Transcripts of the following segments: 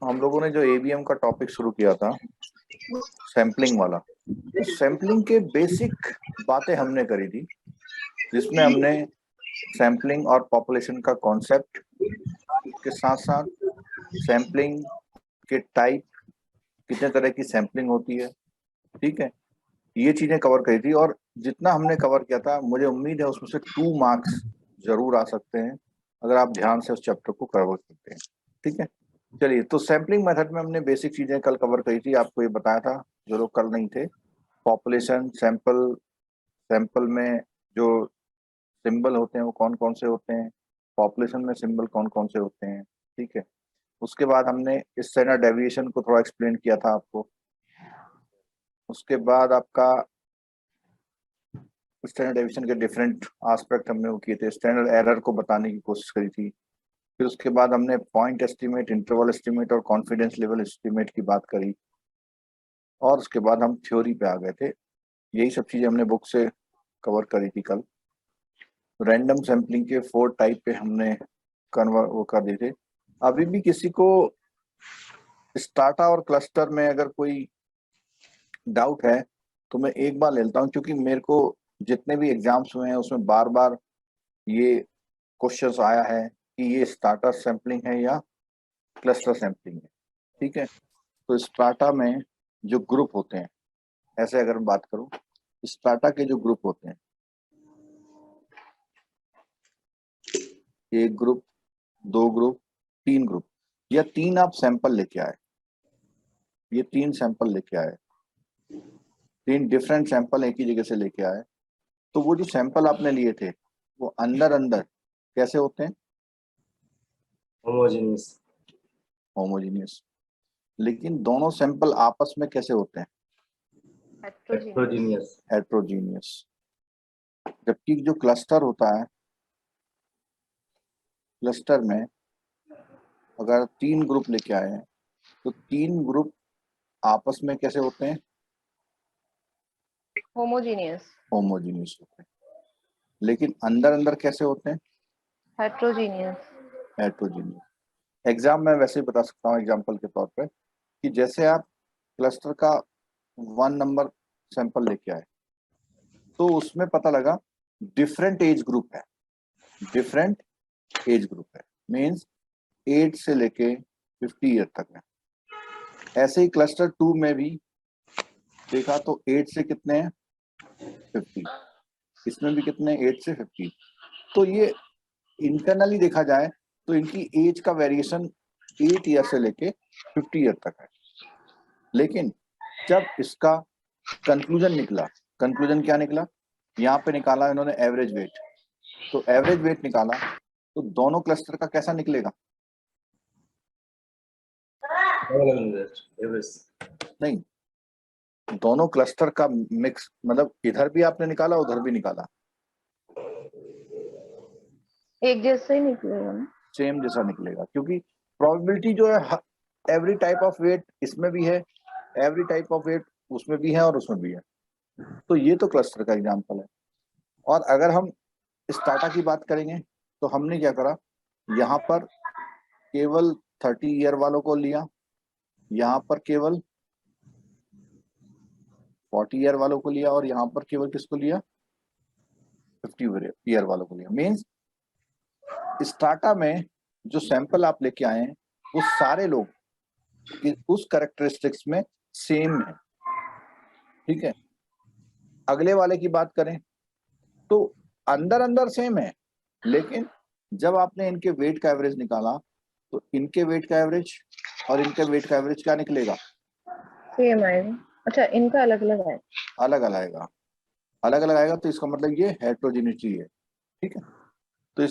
हम लोगों ने जो एबीएम का टॉपिक शुरू किया था, सैम्पलिंग वाला, तो सैम्पलिंग के बेसिक बातें हमने करी थी, जिसमें हमने सैम्पलिंग और पॉपुलेशन का कॉन्सेप्ट के साथ साथ सैम्पलिंग के टाइप, कितने तरह की सैम्पलिंग होती है, ठीक है, ये चीजें कवर करी थी। और जितना हमने कवर किया था, मुझे उम्मीद है उसमें से 2 मार्क्स जरूर आ सकते हैं अगर आप ध्यान से उस चैप्टर को कवर करते हैं। ठीक है, चलिए। तो सैम्पलिंग मेथड में हमने बेसिक चीजें कल कवर करी थी, आपको ये बताया था जो लोग कल नहीं थे। पॉपुलेशन, सैंपल, सैंपल में जो सिंबल होते हैं वो कौन कौन से होते हैं, पॉपुलेशन में सिंबल कौन कौन से होते हैं, ठीक है। उसके बाद हमने स्टैंडर्ड डेविएशन को थोड़ा एक्सप्लेन किया था आपको। उसके बाद आपका स्टैंडर्ड डेविएशन के डिफरेंट एस्पेक्ट हमने वो किए थे, स्टैंडर्ड एरर को बताने की कोशिश करी थी। फिर उसके बाद हमने पॉइंट एस्टिमेट, इंटरवल एस्टिमेट और कॉन्फिडेंस लेवल एस्टिमेट की बात करी। और उसके बाद हम थ्योरी पे आ गए थे। यही सब चीजें हमने बुक से कवर करी थी कल। रैंडम सैम्पलिंग के 4 टाइप पे हमने कन्वर्ट वो कर दिए थे। अभी भी किसी को स्टार्टा और क्लस्टर में अगर कोई डाउट है तो मैं एक बार ले लेता हूँ, क्योंकि मेरे को जितने भी एग्जाम्स हुए हैं उसमें बार बार ये क्वेश्चंस आया है कि ये स्टार्टर सैम्पलिंग है या क्लस्टर सैम्पलिंग है। ठीक है, तो स्टार्टा में जो ग्रुप होते हैं, ऐसे अगर मैं बात करूं, स्टार्टा के जो ग्रुप होते हैं, एक ग्रुप, 2 ग्रुप, 3 ग्रुप, या 3 आप सैंपल लेके आए, ये 3 सैंपल लेके आए, 3 डिफरेंट सैंपल एक ही जगह से लेके आए, तो वो जो सैंपल आपने लिए थे वो अंदर अंदर कैसे होते हैं? होमोजेनियस। होमोजीनियस। लेकिन दोनों सैंपल आपस में कैसे होते हैं? हेट्रोजीनियस। हेट्रोजीनियस। जबकि जो क्लस्टर होता है, क्लस्टर में अगर 3 ग्रुप लेके आए हैं तो 3 ग्रुप आपस में कैसे होते हैं? होमोजीनियस। होमोजीनियस होते हैं। लेकिन अंदर अंदर कैसे होते हैं? हेट्रोजीनियस। हेट्रोजीनियस। एग्जाम में वैसे ही बता सकता हूँ एग्जाम्पल के तौर पे, कि जैसे आप क्लस्टर का 1 नंबर सैंपल लेके आए, तो उसमें पता लगा डिफरेंट एज ग्रुप है, डिफरेंट एज ग्रुप है, मीन्स 8 से लेके 50 ईयर तक है। ऐसे ही क्लस्टर 2 में भी देखा तो 8 से कितने हैं? 50। इसमें भी कितने? 8 से 50। तो ये इंटरनली देखा जाए तो इनकी एज का वेरिएशन 8 ईयर से लेके 50 ईयर तक है। लेकिन जब इसका कंक्लूजन निकला, कंक्लूजन क्या निकला? यहाँ पे निकाला इन्होंने एवरेज वेट, तो एवरेज वेट निकाला तो दोनों क्लस्टर का कैसा निकलेगा? नहीं, दोनों क्लस्टर का मिक्स, मतलब इधर भी आपने निकाला उधर भी निकाला, एक जैसे ही निकलेगा ना, सेम जैसा निकलेगा, क्योंकि प्रोबेबिलिटी जो है एवरी टाइप ऑफ वेट इसमें भी है, एवरी टाइप ऑफ वेट उसमें भी है और उसमें भी है। तो ये तो क्लस्टर का एग्जांपल है। और अगर हम स्टार्टा की बात करेंगे तो हमने क्या करा, यहाँ पर केवल 30 ईयर वालों को लिया, यहाँ पर केवल 40 ईयर वालों को लिया, और यहाँ पर केवल किसको लिया? 50 ईयर वालों को लिया। मीन्स स्टार्टा में जो सैंपल आप लेके आए हैं वो सारे लोग उस कैरेक्टरिस्टिक्स में सेम है। ठीक है, अगले वाले की बात करें तो अंदर अंदर सेम है, लेकिन जब आपने इनके वेट का एवरेज निकाला तो इनके वेट का एवरेज और इनके वेट का एवरेज क्या निकलेगा? सेम आएगा। अच्छा, इनका अलग अलग है, अलग अलग आएगा, अलग अलग आएगा, तो इसका मतलब ये हेट्रोजेनिटी है। ठीक है, तो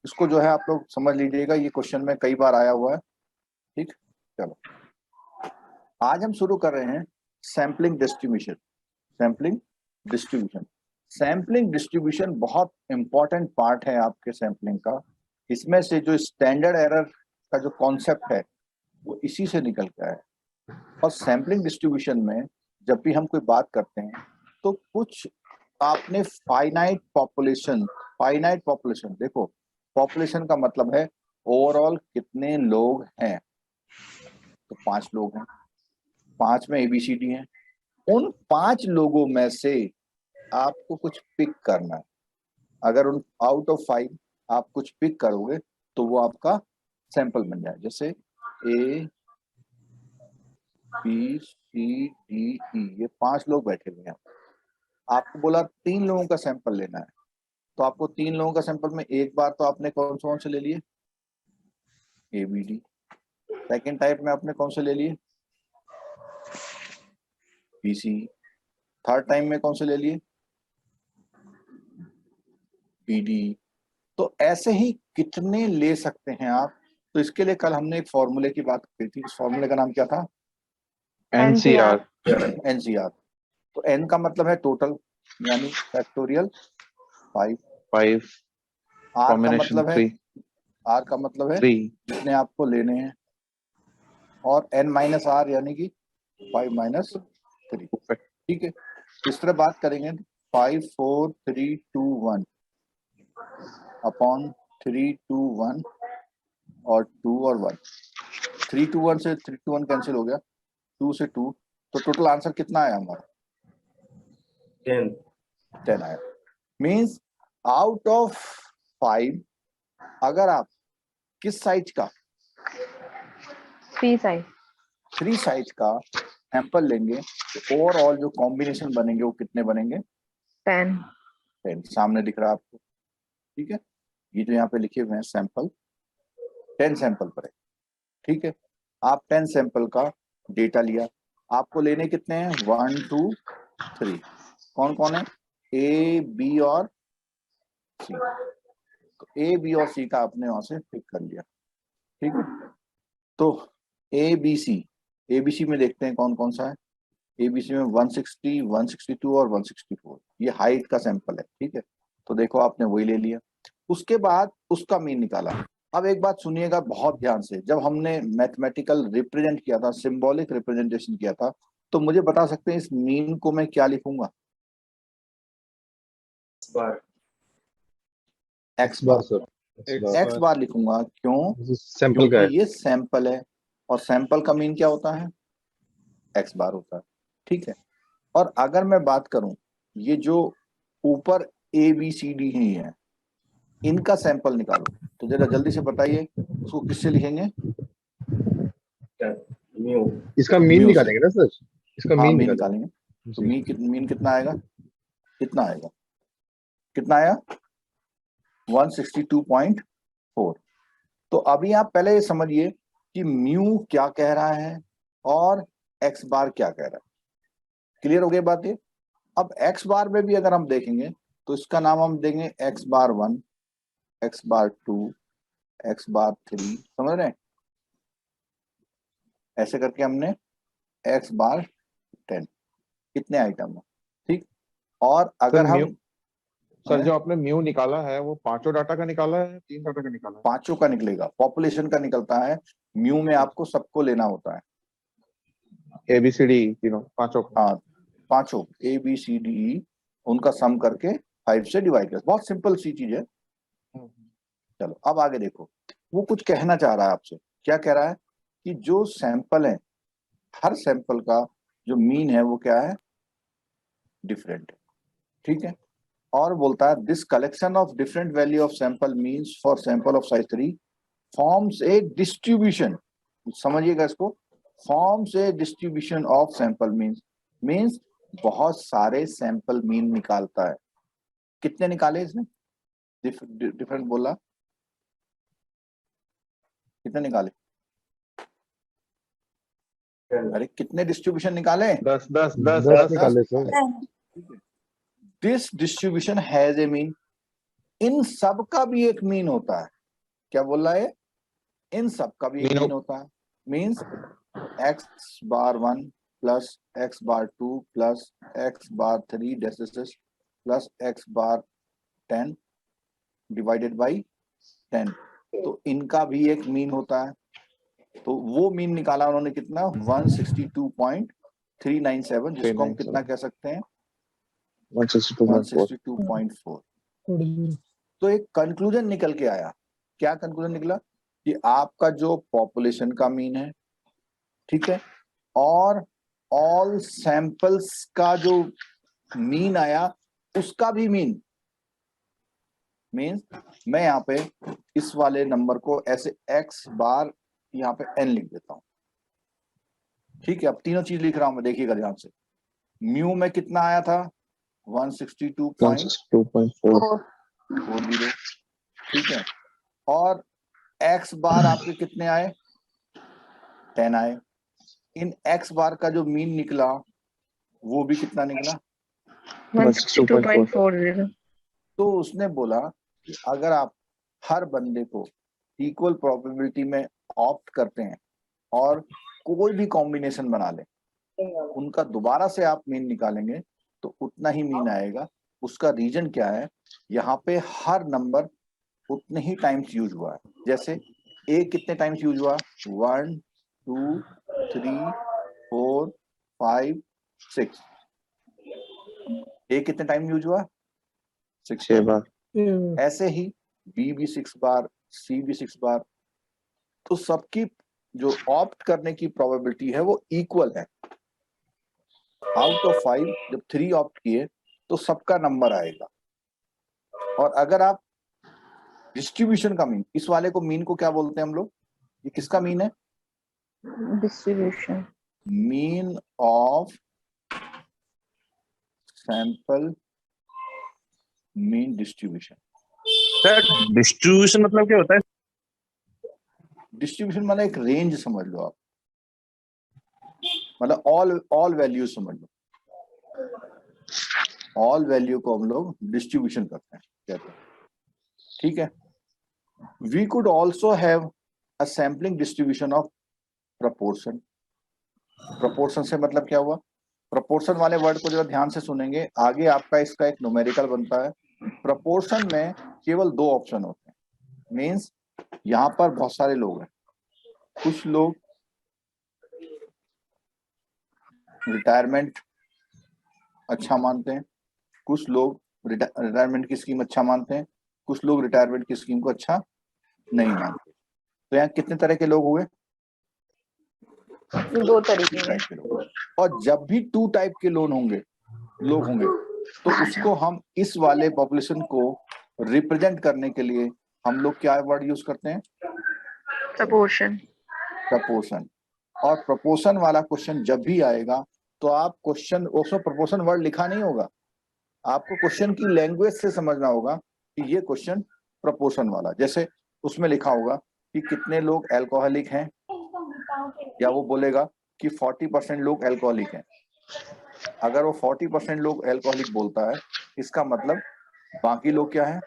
इसको जो है आप लोग समझ लीजिएगा, ये क्वेश्चन में कई बार आया हुआ है। ठीक, चलो आज हम शुरू कर रहे हैं sampling distribution. Sampling distribution, sampling distribution बहुत इंपॉर्टेंट पार्ट है आपके सैम्पलिंग का। इसमें से जो स्टैंडर्ड एरर का जो कॉन्सेप्ट है वो इसी से निकल के आया है। और सैम्पलिंग डिस्ट्रीब्यूशन में जब भी हम कोई बात करते हैं तो कुछ आपने फाइनाइट पॉपुलेशन, देखो पॉपुलेशन का मतलब है ओवरऑल कितने लोग हैं, तो 5 लोग हैं, 5 में ABCD हैं। उन 5 लोगों में से आपको कुछ पिक करना है। अगर उन आउट ऑफ 5 आप कुछ पिक करोगे तो वो आपका सैंपल बन जाए। जैसे ABCDE, ये 5 लोग बैठे हुए हैं। आपको बोला 3 लोगों का सैंपल लेना है, तो आपको 3 लोगों का सैंपल में एक बार तो आपने कौन से ले लिए, ABD। सेकेंड टाइप में आपने कौन से ले लिए, BC। थर्ड टाइम में कौन से ले लिए, BD। तो ऐसे ही कितने ले सकते हैं आप। तो इसके लिए कल हमने एक फॉर्मूले की बात की थी। इस फॉर्मूले का नाम क्या था, NCR। NCR। तो N का मतलब है टोटल, यानी फैक्टोरियल 5। 5 R का कॉम्बिनेशन मतलब है 3 R का मतलब है 3 जितने आपको लेने हैं, और N माइनस R यानी कि 5 माइनस 3। ठीक है, इस तरह बात करेंगे। 5 4 3 2 1 अपॉन 3 2 1 और 2 और 1। 3 2 1 से 3 2 1 कैंसिल हो गया, 2 से 2, तो टोटल आंसर कितना आया हमारा, 10 आया। मीन्स आउट ऑफ 5 अगर आप किस साइज का, 3 साइज, 3 साइज का सैंपल लेंगे तो ओवरऑल जो कॉम्बिनेशन बनेंगे वो कितने बनेंगे, 10। 10। सामने दिख रहा है आपको, ठीक है। ये जो यहाँ पे लिखे हुए हैं सैंपल, 10 सैंपल पर है, ठीक है। आप 10 सैंपल का डेटा लिया, आपको लेने कितने हैं, 1 2 3। कौन कौन है, A B और C। तो A B और C का आपने वहां से पिक कर लिया, ठीक है। तो ABC में देखते हैं कौन कौन सा है। ABC में 160 162 और 164, ये हाइट का सैंपल है, ठीक है। तो देखो आपने वही ले लिया, उसके बाद उसका मीन निकाला। अब एक बात सुनिएगा बहुत ध्यान से, जब हमने मैथमेटिकल रिप्रेजेंट किया था, सिंबॉलिक रिप्रेजेंटेशन किया था, तो मुझे बता सकते हैं इस मीन को मैं क्या लिखूंगा, एक्स बार सर, एक्स बार लिखूंगा। क्यों, सैंपल का क्योंकि है। ये सैंपल है और सैंपल का मीन क्या होता है, एक्स बार होता है, ठीक है। और अगर मैं बात करूं, ये जो ऊपर ABCD है, इनका सैंपल निकालो, तो जरा जल्दी से बताइए उसको किससे लिखेंगे, इसका मीन म्यू से। निकालेंगे ना सर, इसका हाँ मीन मीन निकालेंगे। निकालेंगे। तो मीन कितना आएगा, कितना आएगा, कितना आया 162.4। तो अभी आप पहले ये समझिए कि म्यू क्या कह रहा है और एक्स बार क्या कह रहा है। क्लियर हो गई बात ये। अब एक्स बार में भी अगर हम देखेंगे तो इसका नाम हम देंगे एक्स बार 1, एक्स बार 2, एक्स बार 3, समझ रहे हैं। ऐसे करके हमने एक्स बार 10, कितने आइटम है, ठीक। और अगर सर हम सर जो आपने म्यू निकाला है वो पांचों डाटा का निकाला है, 3 डाटा का निकाला है? 5 का निकलेगा, पॉपुलेशन का निकलता है। म्यू में आपको सबको लेना होता है, ABCD तीनों पांचों का। हाँ 5 ABCDE, उनका सम करके 5 से डिवाइड कर, बहुत सिंपल सी चीज है। चलो अब आगे देखो, वो कुछ कहना चाह रहा है आपसे। क्या कह रहा है कि जो सैंपल है, हर सैंपल का जो मीन है वो क्या है, डिफरेंट, ठीक है। और बोलता है this collection of different value of sample means for sample of size 3 forms a distribution. समझिएगा इसको, forms a distribution of sample means बहुत सारे सैंपल मीन निकालता है। कितने निकाले इसने, डिफरेंट बोला, कितने निकाले, अरे कितने डिस्ट्रीब्यूशन निकाले, 10 10 10 10 10 निकाले sir. This distribution has a mean, इन सब का भी एक मीन होता है। क्या बोल रहा है, इन सब का भी एक मीन मीन होता है। Means x bar 1 plus x bar 2 plus x bar 3 Decis plus x bar 10 divided by 10। तो इनका भी एक मीन होता है। तो वो मीन निकाला उन्होंने कितना, 162.397, जिसको हम कितना कह सकते हैं, 162.4। 162.4। तो एक कंक्लूजन निकल के आया। क्या कंक्लूजन निकला, कि आपका जो पॉपुलेशन का मीन है ठीक है, और ऑल सैंपल्स का जो मीन आया उसका भी मीन, मीन्स मैं यहाँ पे इस वाले नंबर को ऐसे x बार यहाँ पे n लिख देता हूं। ठीक है, अब तीनों चीज लिख रहा हूं मैं, देखिएगा ध्यान से। म्यू में कितना आया था 162.40, 162.4 ठीक है, और x बार आपके कितने आए 10 आए। इन x बार का जो मीन निकला वो भी कितना निकला। 162.40। तो उसने बोला कि अगर आप हर बंदे को इक्वल प्रोबेबिलिटी में ऑप्ट करते हैं और कोई भी कॉम्बिनेशन बना लें, उनका दोबारा से आप मीन निकालेंगे तो उतना ही मीन आएगा। उसका रीजन क्या है, यहाँ पे हर नंबर उतने ही टाइम्स यूज हुआ है। जैसे ए कितने टाइम्स यूज हुआ 1 2 3 4 5 6, ए कितने टाइम यूज हुआ 6 6 बार। ऐसे ही बी भी 6 बार, सी भी 6 बार। तो सबकी जो ऑप्ट करने की प्रोबेबिलिटी है वो इक्वल है। आउट ऑफ 5 जब 3 ऑप्ट किए तो सबका नंबर आएगा। और अगर आप डिस्ट्रीब्यूशन का मीन, इस वाले को मीन को क्या बोलते हैं हम लोग, ये किसका मीन है, distribution, mean of sample mean distribution. Sir distribution मतलब क्या होता है? डिस्ट्रीब्यूशन मतलब एक रेंज समझ लो आप, मतलब ऑल वैल्यू समझ लो। ऑल वैल्यू को हम लोग डिस्ट्रीब्यूशन करते हैं, कहते हैं। ठीक है, we could also have a sampling distribution of proportion. Proportion से मतलब क्या हुआ, प्रपोर्शन वाले वर्ड को जरा ध्यान से सुनेंगे, आगे आपका इसका एक न्यूमेरिकल बनता है। प्रपोर्शन में केवल 2 ऑप्शन होते हैं, मीन्स यहाँ पर बहुत सारे लोग हैं, कुछ लोग रिटायरमेंट अच्छा मानते हैं, कुछ लोग रिटायरमेंट की स्कीम अच्छा मानते हैं, कुछ लोग रिटायरमेंट की स्कीम को अच्छा नहीं मानते। तो यहाँ कितने तरह के लोग हुए, 2 तरीके टाइप के। के लोग। और जब भी 2 टाइप के लोग होंगे तो उसको हम इस वाले पॉपुलेशन को रिप्रेजेंट करने के लिए हम लोग क्या वर्ड यूज करते हैं, प्रपोर्शन। प्रपोर्शन। और प्रपोर्शन वाला क्वेश्चन जब भी आएगा तो आप क्वेश्चन, उसमें प्रपोर्शन वर्ड लिखा नहीं होगा, आपको क्वेश्चन की लैंग्वेज से समझना होगा कि ये क्वेश्चन प्रपोर्शन वाला। जैसे उसमें लिखा होगा कि कितने लोग अल्कोहलिक हैं, या वो बोलेगा कि 40% लोग अल्कोहलिक हैं। अगर वो 40% लोग अल्कोहलिक बोलता है, इसका मतलब बाकी लोग क्या है,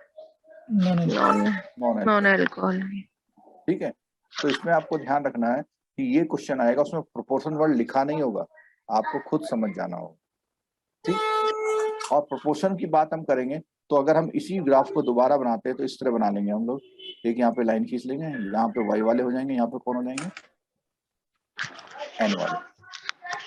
नॉन अल्कोहलिक। ठीक है, तो इसमें आपको ध्यान रखना है कि ये क्वेश्चन आएगा, उसमें प्रोपोर्शन वर्ड लिखा नहीं होगा, आपको खुद समझ जाना होगा। ठीक, और प्रोपोर्शन की बात हम करेंगे तो अगर हम इसी ग्राफ को दोबारा बनाते हैं तो इस तरह बना लेंगे हम लोग। एक यहाँ पे लाइन खींच लेंगे, यहाँ पे वाई वाले हो जाएंगे, यहाँ पे कौन हो जाएंगे, एन वाले।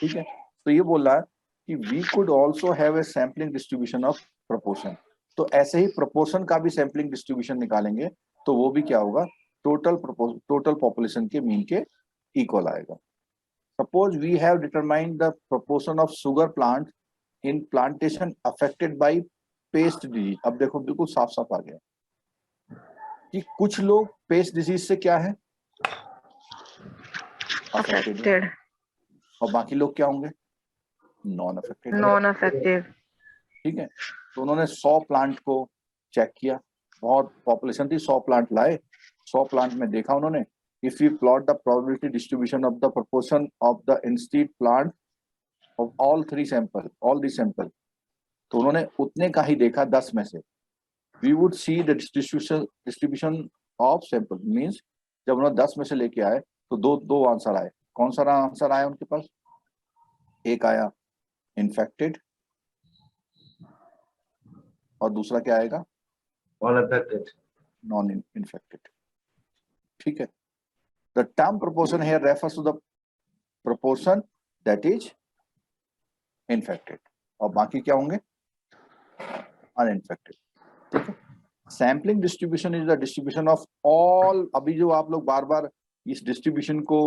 ठीक है, तो ये बोल रहा है कि we could also have a sampling distribution of proportion. तो ऐसे ही प्रोपोर्शन का भी सैम्पलिंग डिस्ट्रीब्यूशन निकालेंगे तो वो भी क्या होगा, टोटल पॉपुलेशन के मीन के इक्वल आएगा। Suppose we have determined the proportion of sugar plant in plantation affected by pest disease. अब देखो बिल्कुल साफ साफ आ गया कि कुछ लोग पेस्ट डिजीज से क्या है, अफेक्टेड, और बाकी लोग क्या होंगे, नॉन अफेक्टेड। Non affected. ठीक है, तो उन्होंने 100 प्लांट को चेक किया, बहुत पॉपुलेशन थी, 100 प्लांट लाए, 100 प्लांट में देखा उन्होंने, if you plot the probability distribution of the proportion of the instead plant of all the sample, तो उन्होंने उतने का ही देखा 10 में से। We would see the distribution of sample, means जब उन्होंने 10 में से लेके आए तो दो आंसर आए। कौन सा आंसर आया उनके पास, एक आया इन्फेक्टेड और दूसरा क्या आएगा, नॉन इन्फेक्टेड। ठीक है, the term proportion here refers to the proportion that is infected, और बाकी क्या होंगे, अनइन्फेक्टेड। ठीक है, sampling distribution is the distribution of all. अभी जो आप लोग बार बार इस डिस्ट्रीब्यूशन को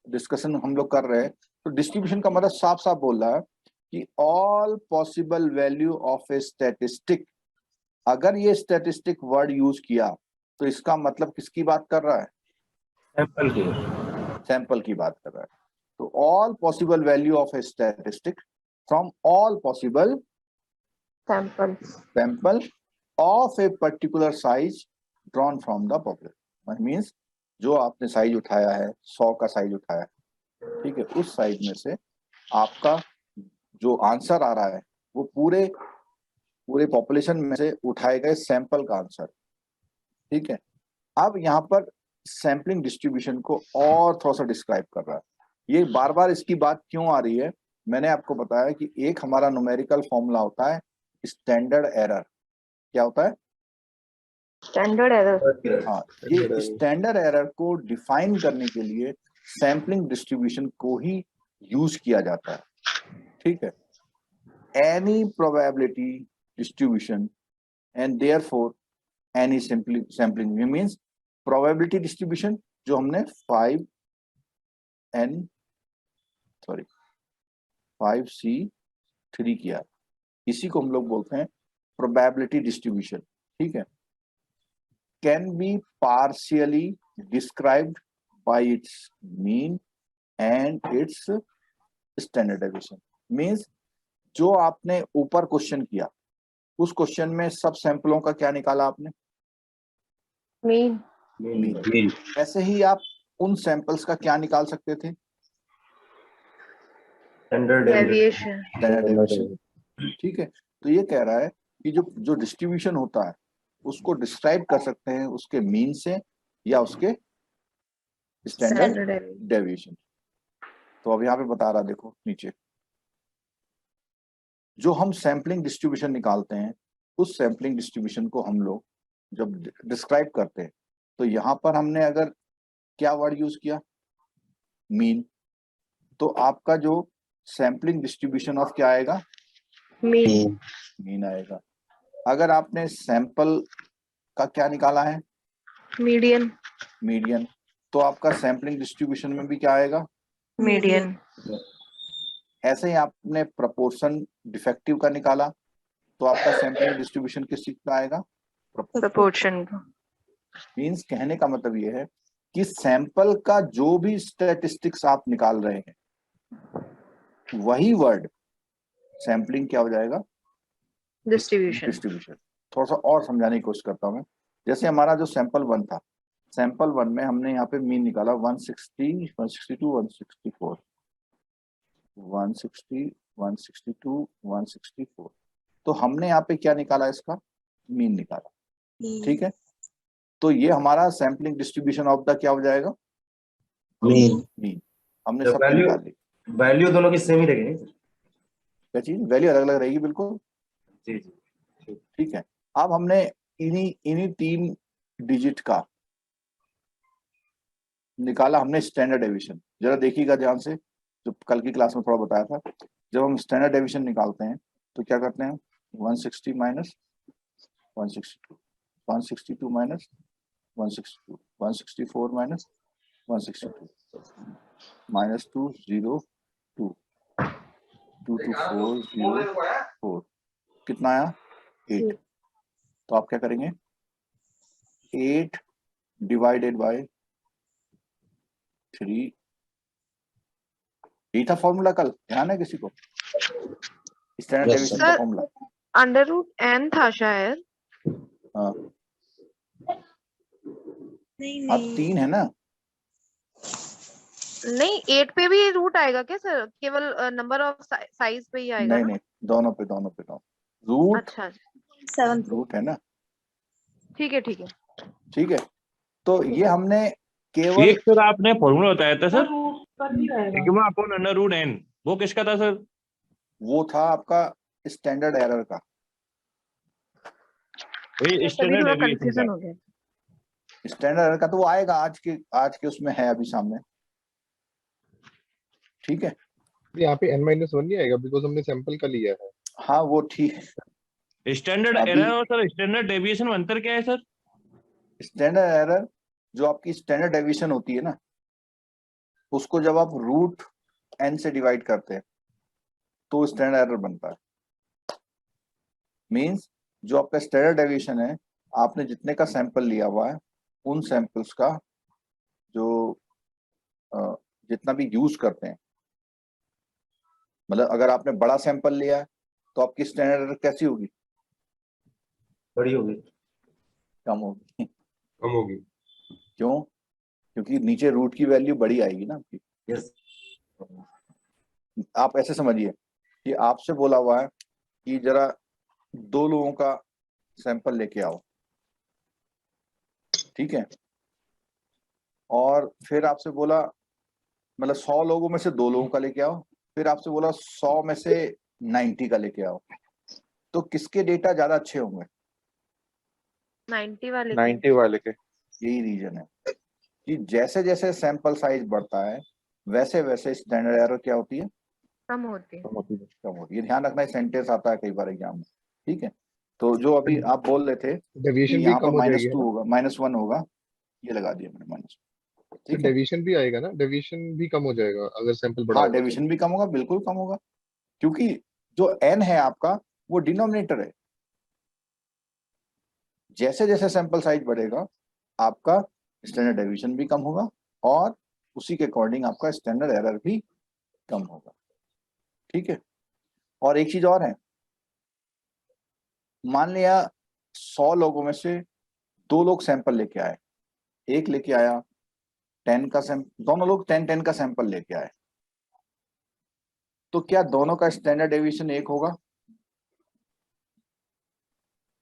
डिस्कशन हम लोग कर रहे हैं, तो डिस्ट्रीब्यूशन का मतलब साफ साफ बोल रहा है कि all possible value of A statistic, अगर ये स्टैटिस्टिक वर्ड यूज किया तो इसका मतलब किसकी बात कर रहा है? सैंपल की। सैंपल की बात कर रहा है। तो all possible value of A statistic from all possible sample of a particular size drawn from the population. Means जो आपने साइज उठाया है, 100 का साइज उठाया है, ठीक है, उस साइज में से आपका जो आंसर आ रहा है वो पूरे पॉपुलेशन में से उठाए गए सैंपल का आंसर, ठीक है। अब यहाँ पर सैम्पलिंग डिस्ट्रीब्यूशन को और थोड़ा सा डिस्क्राइब कर रहा है। ये बार बार इसकी बात क्यों आ रही है? मैंने आपको बताया कि एक हमारा न्यूमेरिकल फॉर्मूला होता है स्टैंडर्ड एरर। क्या होता है? Standard error. हाँ, ये स्टैंडर्ड एरर को डिफाइन करने के लिए सैम्पलिंग डिस्ट्रीब्यूशन को ही यूज किया जाता है, ठीक है। Any probability distribution and therefore any sampling means probability distribution जो हमने 5C3 किया, इसी को हम लोग बोलते हैं प्रोबेबिलिटी डिस्ट्रीब्यूशन, ठीक है। Can be partially described bye it's mean and it's standard deviation. Means जो आपने ऊपर क्वेश्चन किया, उस क्वेश्चन में सब सैंपलों का क्या निकाला आपने? मीन। ऐसे ही आप उन सैंपल्स का क्या निकाल सकते थे? डेविएशन। डेविएशन, ठीक है। तो ये कह रहा है कि जो डिस्ट्रीब्यूशन होता है उसको डिस्क्राइब कर सकते हैं उसके मीन से या उसके स्टैंडर्ड डेविएशन। तो अब यहाँ पे बता रहा, देखो नीचे, जो हम सैम्पलिंग डिस्ट्रीब्यूशन निकालते हैं उस सैम्पलिंग डिस्ट्रीब्यूशन को हम लोग जब डिस्क्राइब करते हैं तो यहाँ पर हमने अगर क्या वर्ड यूज किया? मीन। तो आपका जो सैम्पलिंग डिस्ट्रीब्यूशन ऑफ क्या आएगा? मीन आएगा। अगर आपने सैंपल का क्या निकाला है? मीडियन। तो आपका सैम्पलिंग डिस्ट्रीब्यूशन में भी क्या आएगा? मीडियन। ऐसे ही आपने प्रपोर्शन डिफेक्टिव का निकाला तो आपका सैम्पलिंग डिस्ट्रीब्यूशन किस चीज का आएगा? प्रपोर्शन। मीन्स कहने का मतलब ये है कि सैंपल का जो भी स्टैटिस्टिक्स आप निकाल रहे हैं वही वर्ड सैम्पलिंग क्या हो जाएगा? डिस्ट्रीब्यूशन। थोड़ा सा और समझाने की कोशिश करता हूँ मैं। जैसे हमारा जो सैंपल 1 था, सैंपल 1 में हमने यहाँ पे मीन निकाला 160, 162, 164, 160, 162, 164। तो हमने यहाँ पे क्या निकाला? इसका मीन निकाला, ठीक है। तो ये हमारा सैम्पलिंग डिस्ट्रीब्यूशन ऑफ द क्या हो जाएगा? मीन। हमने सब निकाल ली। वैल्यू दोनों की सेम ही रहेगी? क्या चीज? वैल्यू अलग अलग रहेगी, बिल्कुल जी जी, ठीक है। अब हमने इन्हीं 3 डिजिट का निकाला हमने स्टैंडर्ड डेविएशन। जरा देखिएगा ध्यान से, जो कल की क्लास में थोड़ा बताया था। जब हम स्टैंडर्ड डेविएशन निकालते हैं तो क्या करते हैं? 160 माइनस 162, 162 माइनस 162, 164 माइनस 162, माइनस 2 0 2 2 2 4 0 4, कितना आया? 8। तो आप क्या करेंगे? 8 डिवाइडेड बाय 3। यही था फॉर्मूला कल, ध्यान है किसी को? स्टैंडर्ड डेविएशन का फॉर्मूला √n था शायद। हाँ, अब 3 है ना? नहीं, 8 पे भी रूट आएगा क्या सर? केवल नंबर ऑफ साइज पे ही आएगा? नहीं, दोनों पे रूट। अच्छा, 7 रूट है ना? ठीक है। ठीक है। तो ये हमने केवल एक सर आपने फॉर्मूला बताया था सर, सिग्मा अपॉन √n, वो किसका था सर? वो था आपका स्टैंडर्ड एरर का। वही तभी स्टैंडर्ड थोड़ा डेविएशन कंफ्यूजन का। हो गया। स्टैंडर्ड एरर का तो वो आएगा आज के उसमें है अभी सामने, ठीक है। यहाँ पे n-1 नहीं आएगा बिकॉज हमने सैंपल का लिया है। हाँ वो ठीक है। स्टैंडर्ड अभी एरर और सर स्टैंडर्ड डेविएशन में अंतर क्या है सर? स्टैंडर्ड एरर जो आपकी स्टैंडर्ड डेविएशन होती है ना, उसको जब आप रूट n से डिवाइड करते हैं तो स्टैंडर्ड एरर बनता है। मींस जो आपका स्टैंडर्ड डेविएशन है, आपने जितने का सैंपल लिया हुआ है उन सैंपल्स का जो जितना भी यूज करते हैं, मतलब अगर आपने बड़ा सैंपल लिया है तो आपकी स्टैंडर्ड एरर कैसी होगी? बड़ी होगी, कम होगी। कम होगी। क्यों? क्योंकि नीचे रूट की वैल्यू बड़ी आएगी ना आपकी। यस, आप ऐसे समझिए कि आपसे बोला हुआ है कि जरा 2 लोगों का सैंपल लेके आओ, ठीक है, और फिर आपसे बोला मतलब 100 लोगों में से 2 लोगों का लेके आओ, फिर आपसे बोला 100 में से 90 का लेके आओ, तो किसके डेटा ज्यादा अच्छे होंगे? 90 वाले 90 वाले के। यही रीजन है कि जैसे जैसे सैंपल साइज बढ़ता है वैसे वैसे स्टैंडर्ड एरर क्या होती है? कम होते हैं। कम होती है। कम होती है। ये ध्यान रखना, सेंटेंस आता है कई बार एग्जाम में, ठीक है। तो जो अभी आप बोल रहे थे कि डेविएशन भी यहाँ कम पर हो जाएगी, है -2 ना? होगा, -1 होगा, ये लगा दिया मैंने माइनस, तो ठीक है। डेविएशन भी आएगा ना, डेविएशन भी कम हो जाएगा अगर सैंपल बड़ा हाँ, होगा तो। डेविएशन भी कम होगा, बिल्कुल कम होगा, क्योंकि जो n है आपका वो डिनोमिनेटर है। जैसे जैसे सैंपल साइज बढ़ेगा आपका स्टैंडर्ड डेविएशन भी कम होगा और उसी के अकॉर्डिंग आपका स्टैंडर्ड एरर भी कम होगा, ठीक है। और एक चीज और है, मान लिया 100 लोगों में से 2 लोग सैंपल लेके आए, एक लेके आया 10 का सैंपल, दोनों लोग 10-10 का सैंपल लेके आए, तो क्या दोनों का स्टैंडर्ड डेविएशन एक होगा?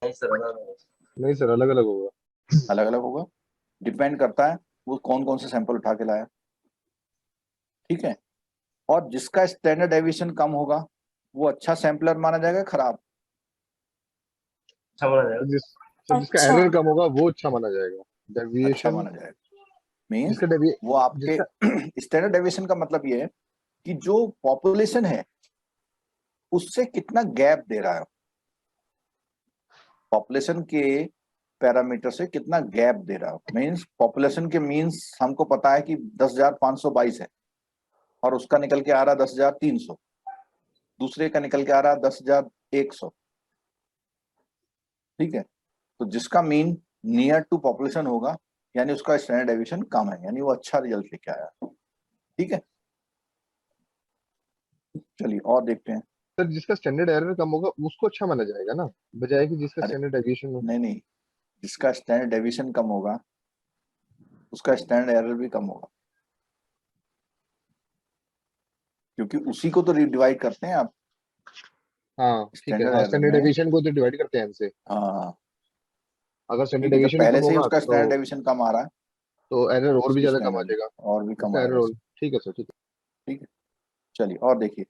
नहीं सर, नहीं सर, अलग अलग होगा। अलग अलग होगा, डिपेंड करता है वो कौन कौन से सैंपल उठा के लाया, ठीक है। और जिसका स्टैंडर्ड डेविएशन कम होगा वो अच्छा सैंपलर माना जाएगा, खराब? अच्छा माना तो जाएगा। जिसका अच्छा। एरर कम होगा वो अच्छा माना जाएगा। अच्छा डेविएशन माना जाएगा। मीन्स जिसका डेविए वो आपके जिसका स्टैंडर्ड डेविएशन का मतलब ये है कि जो पॉपुलेशन है उससे कितना गैप दे रहा है, पॉपुलेशन के पैरामीटर से कितना गैप दे रहा है। मीन्स पॉपुलेशन के मीन्स हमको पता है कि 10,522 है और उसका निकल के आ रहा 10,300, दूसरे का निकल के आ रहा 10,100, ठीक है। तो जिसका मीन नियर टू पॉपुलेशन होगा यानी उसका स्टैंडर्ड डेविएशन कम है, यानी वो अच्छा रिजल्ट लेके आया, ठीक है। चलिए और देखते हैं। सर जिसका स्टैंडर्ड एरर कम होगा उसको अच्छा माना जाएगा ना, बजाय कि जिसका अरे स्टैंडर्ड डेविएशन हो। नहीं नहीं, जिसका स्टैंडर्ड डेविएशन कम होगा उसका स्टैंडर्ड एरर भी कम होगा, क्योंकि उसी को तो डिवाइड करते हैं आप हाँ ठीक है, स्टैंडर्ड हाँ एरर स्टैंडर्ड में। डेविएशन को तो डिवाइड करते हैं हमसे। हाँ, अगर स्टैंडर्ड ठीक है, जब डेविएशन पहले कम से ही होगा उसका तो स्टैंडर्ड डेविएशन कम आ रहा है एरर और भी उसकी ज्यादा कम आ स्टैंडर्ड जाएगा। और भी कम उसका एरर आएगा, और ठीक है सर, ठीक है। ठीक है। चलिए और देखिए,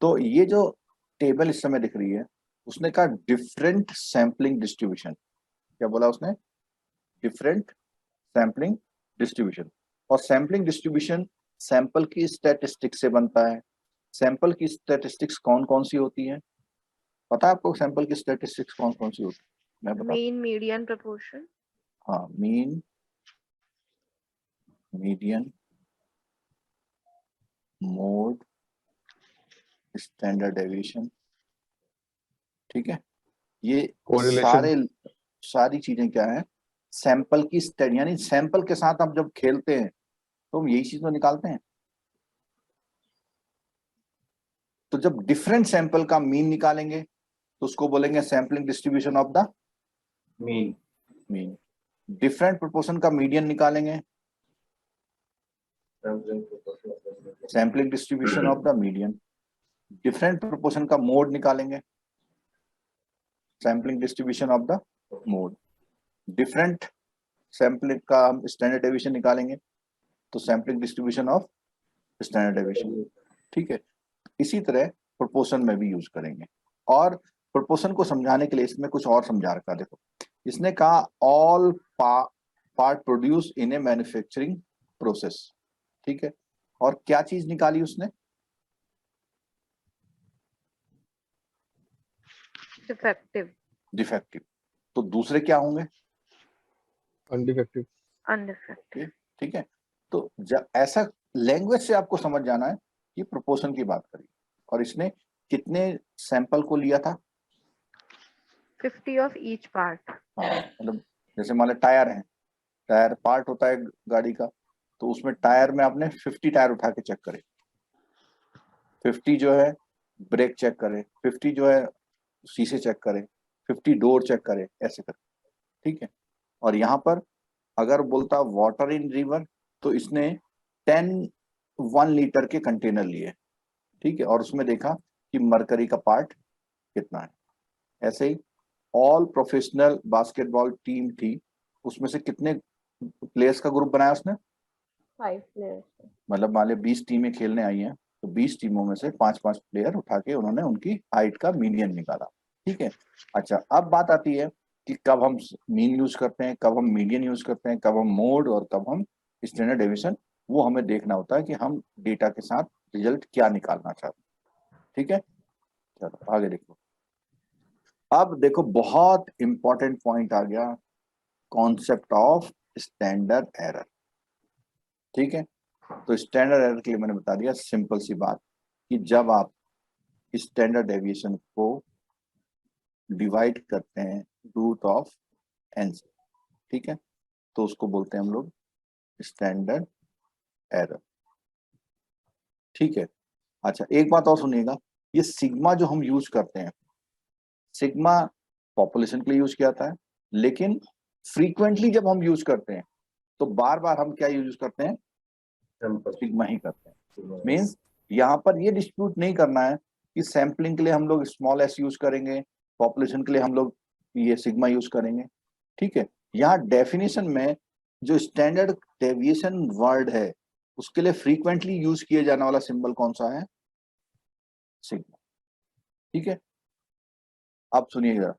तो ये जो टेबल इस समय दिख रही है उसने कहा डिफरेंट सैम्पलिंग डिस्ट्रीब्यूशन, क्या बोला उसने? Different sampling distribution. और सैम्पलिंग डिस्ट्रीब्यूशन सैंपल की स्टैटिस्टिक्स से बनता है। सैंपल की स्टैटिस्टिक्स कौन कौन सी होती है? पता है आपको सैंपल की स्टैटिस्टिक्स कौन कौन सी होती है? मैं बता, Mean, median, proportion. हाँ, mean, median, mode, standard deviation, ठीक है। ये कोरिलेशन। सारी चीजें क्या है? सैंपल की स्टडी, यानी सैंपल के साथ हम जब खेलते हैं तो हम यही चीज तो निकालते हैं। तो जब डिफरेंट सैंपल का मीन निकालेंगे तो उसको बोलेंगे sampling distribution of the mean. Mean. Different proportion का मीडियन निकालेंगे, sampling distribution of the median. Different proportion का मोड निकालेंगे, sampling distribution of the mode. Different sampling का हम स्टैंडर्ड डेविएशन निकालेंगे तो sampling distribution of standard deviation, ठीक है। इसी तरह प्रोपोर्शन में भी यूज करेंगे। और प्रोपोर्शन को समझाने के लिए इसमें कुछ और समझा रखा, देखो इसने कहा all part produce in A manufacturing process, ठीक है। और क्या चीज निकाली उसने? Defective, defective. तो दूसरे क्या होंगे? अनडिफेक्टिव। undefective. ठीक है। तो जब ऐसा लैंग्वेज से आपको समझ जाना है कि प्रोपोर्शन की बात करी, और इसने कितने सैंपल को लिया था? 50 of each part. हाँ, मतलब जैसे मान लो टायर है, टायर पार्ट होता है गाड़ी का, तो उसमें टायर में आपने 50 टायर उठा के चेक करे, 50 जो है ब्रेक चेक करे, 50 जो है शीशे चेक करे, 50 डोर चेक करे, ऐसे करे, ठीक है। और यहाँ पर अगर बोलता वाटर इन रिवर, तो इसने 10 1 लीटर के कंटेनर लिए, ठीक है, और उसमें देखा कि मरकरी का पार्ट कितना है। ऐसे ही ऑल प्रोफेशनल बास्केटबॉल टीम थी, उसमें से कितने प्लेयर्स का ग्रुप बनाया उसने? 5 players. मतलब मान लो 20 टीमें खेलने आई हैं, तो 20 टीमों में से 5-5 प्लेयर उठा के उन्होंने उनकी हाइट का मीडियन निकाला, ठीक है। अच्छा, अब बात आती है कि कब हम मीन यूज करते हैं, कब हम मीडियन यूज करते हैं, कब हम मोड और कब हम स्टैंडर्ड डेविएशन, वो हमें देखना होता है कि हम डेटा के साथ रिजल्ट क्या निकालना चाहते हैं, ठीक है। चलो आगे देखो। अब देखो बहुत इंपॉर्टेंट पॉइंट आ गया, कॉन्सेप्ट ऑफ स्टैंडर्ड एरर, ठीक है। तो स्टैंडर्ड एरर के लिए मैंने बता दिया सिंपल सी बात कि जब आप स्टैंडर्ड डेविएशन को डिवाइड करते हैं रूट ऑफ एन से, ठीक है, तो उसको बोलते हैं हम लोग स्टैंडर्ड एरर, ठीक है। अच्छा, एक बात और सुनिएगा, ये सिग्मा जो हम यूज करते हैं, सिग्मा पॉपुलेशन के लिए यूज किया जाता है, लेकिन फ्रीक्वेंटली जब हम यूज करते हैं तो बार बार हम क्या यूज करते हैं? सिग्मा ही करते हैं। मीन्स यहाँ पर ये डिस्प्यूट नहीं करना है कि सैम्पलिंग के लिए हम लोग स्मॉल एस यूज करेंगे, पॉपुलेशन के लिए हम लोग ये सिग्मा यूज करेंगे, ठीक है। यहाँ डेफिनेशन में जो स्टैंडर्ड डेविएशन वर्ड है, उसके लिए फ्रीक्वेंटली यूज किए जाने वाला सिंबल कौन सा है? सिग्मा, ठीक है। अब सुनिएगा,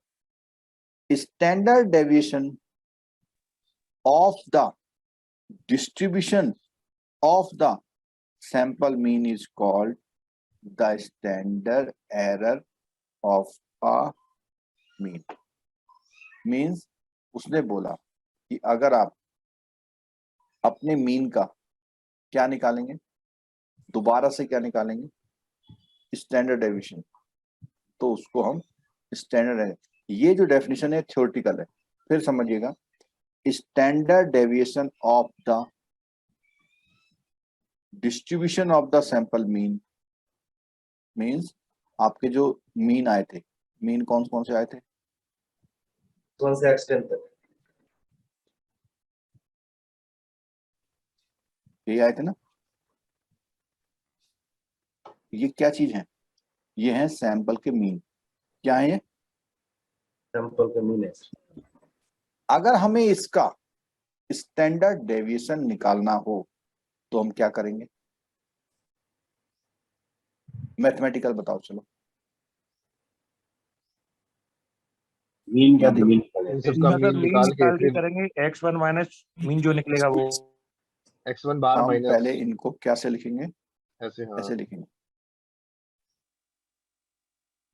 standard deviation of the distribution of the sample mean is called the standard error of a mean. Means उसने बोला कि अगर आप अपने मीन का क्या निकालेंगे, दोबारा से क्या निकालेंगे? स्टैंडर्ड डेविएशन, तो उसको हम स्टैंडर्ड एरर, ये जो डेफिनेशन है थ्योरेटिकल है, फिर समझिएगा, standard deviation of the distribution of the sample mean means आपके जो मीन आए थे, मीन कौन कौन से आए थे? 1 से एक्सटेंड तक ये आए थे ना, ये क्या चीज है? ये है सैंपल के मीन। क्या है ये? सैंपल का मीन है। अगर हमें इसका स्टैंडर्ड डेविएशन निकालना हो तो हम क्या करेंगे? मैथमेटिकल बताओ, चलो। मीन क्या मतलब मीन इन सबका मीन निकाल के फिर करेंगे x1 माइनस मीन जो निकलेगा वो x1 बार हम माइनस पहले इनको क्या से लिखेंगे? ऐसे, हाँ ऐसे लिखेंगे,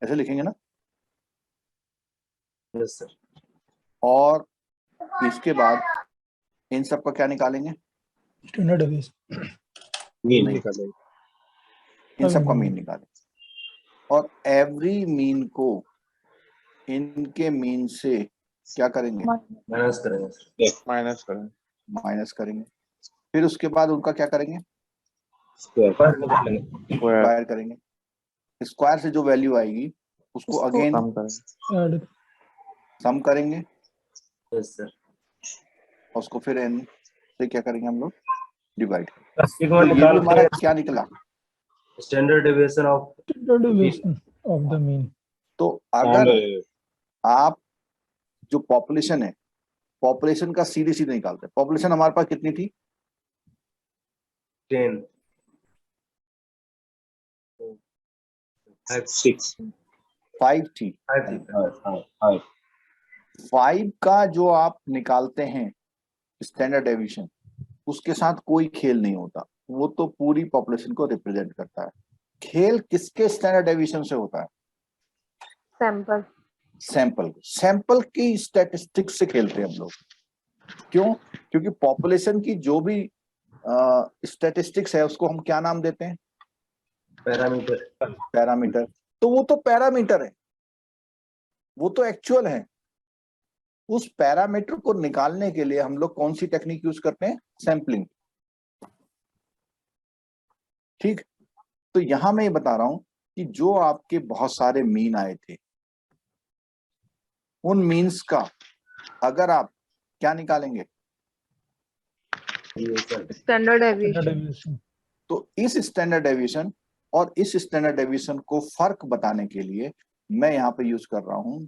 ऐसे लिखेंगे ना। Yes sir. और इसके बाद इन सब का क्या निकालेंगे? स्टैंडर्ड डेविएशन मीन नहीं, निकालेंगे। इन सब का मीन निकालेंगे, और एवरी मीन को इनके मीन से क्या करेंगे? माइनस करेंगे सर। माइनस करें। माइनस करेंगे। फिर उसके बाद उनका क्या करेंगे? स्क्वायर स्क्वायर करेंगे। स्क्वायर से जो वैल्यू आएगी उसको अगेन कम करें। ऐड सम करेंगे, यस सर। और उसको फिर n से क्या करेंगे हम लोग? डिवाइड। सिग्मा तो ये भी हमारा क्या निकला? Standard deviation of standard deviation of the mean. तो अगर आप जो पॉपुलेशन है, पॉपुलेशन का सीधे सीधे निकालते हैं, पॉपुलेशन हमारे पास कितनी थी? 10 5 थी। 5 का जो आप निकालते हैं स्टैंडर्ड डेविएशन, उसके साथ कोई खेल नहीं होता, वो तो पूरी पॉपुलेशन को रिप्रेजेंट करता है। खेल किसके स्टैंडर्ड डेविएशन से होता है? सैंपल सैंपल की स्टैटिस्टिक्स से खेलते हैं हम लोग। क्यों? क्योंकि पॉपुलेशन की जो भी स्टैटिस्टिक्स है उसको हम क्या नाम देते हैं? पैरामीटर। पैरामीटर। तो वो तो पैरामीटर है, वो तो एक्चुअल है। उस पैरामीटर को निकालने के लिए हम लोग कौन सी टेक्निक यूज करते हैं? सैंपलिंग। ठीक। तो यहां मैं ये बता रहा हूं कि जो आपके बहुत सारे मीन आए थे, उन मीन्स का अगर आप क्या निकालेंगे? Standard Standard deviation. deviation. तो इस स्टैंडर्ड डेविएशन और इस स्टैंडर्ड डेविएशन को फर्क बताने के लिए मैं यहां पे यूज कर रहा हूं,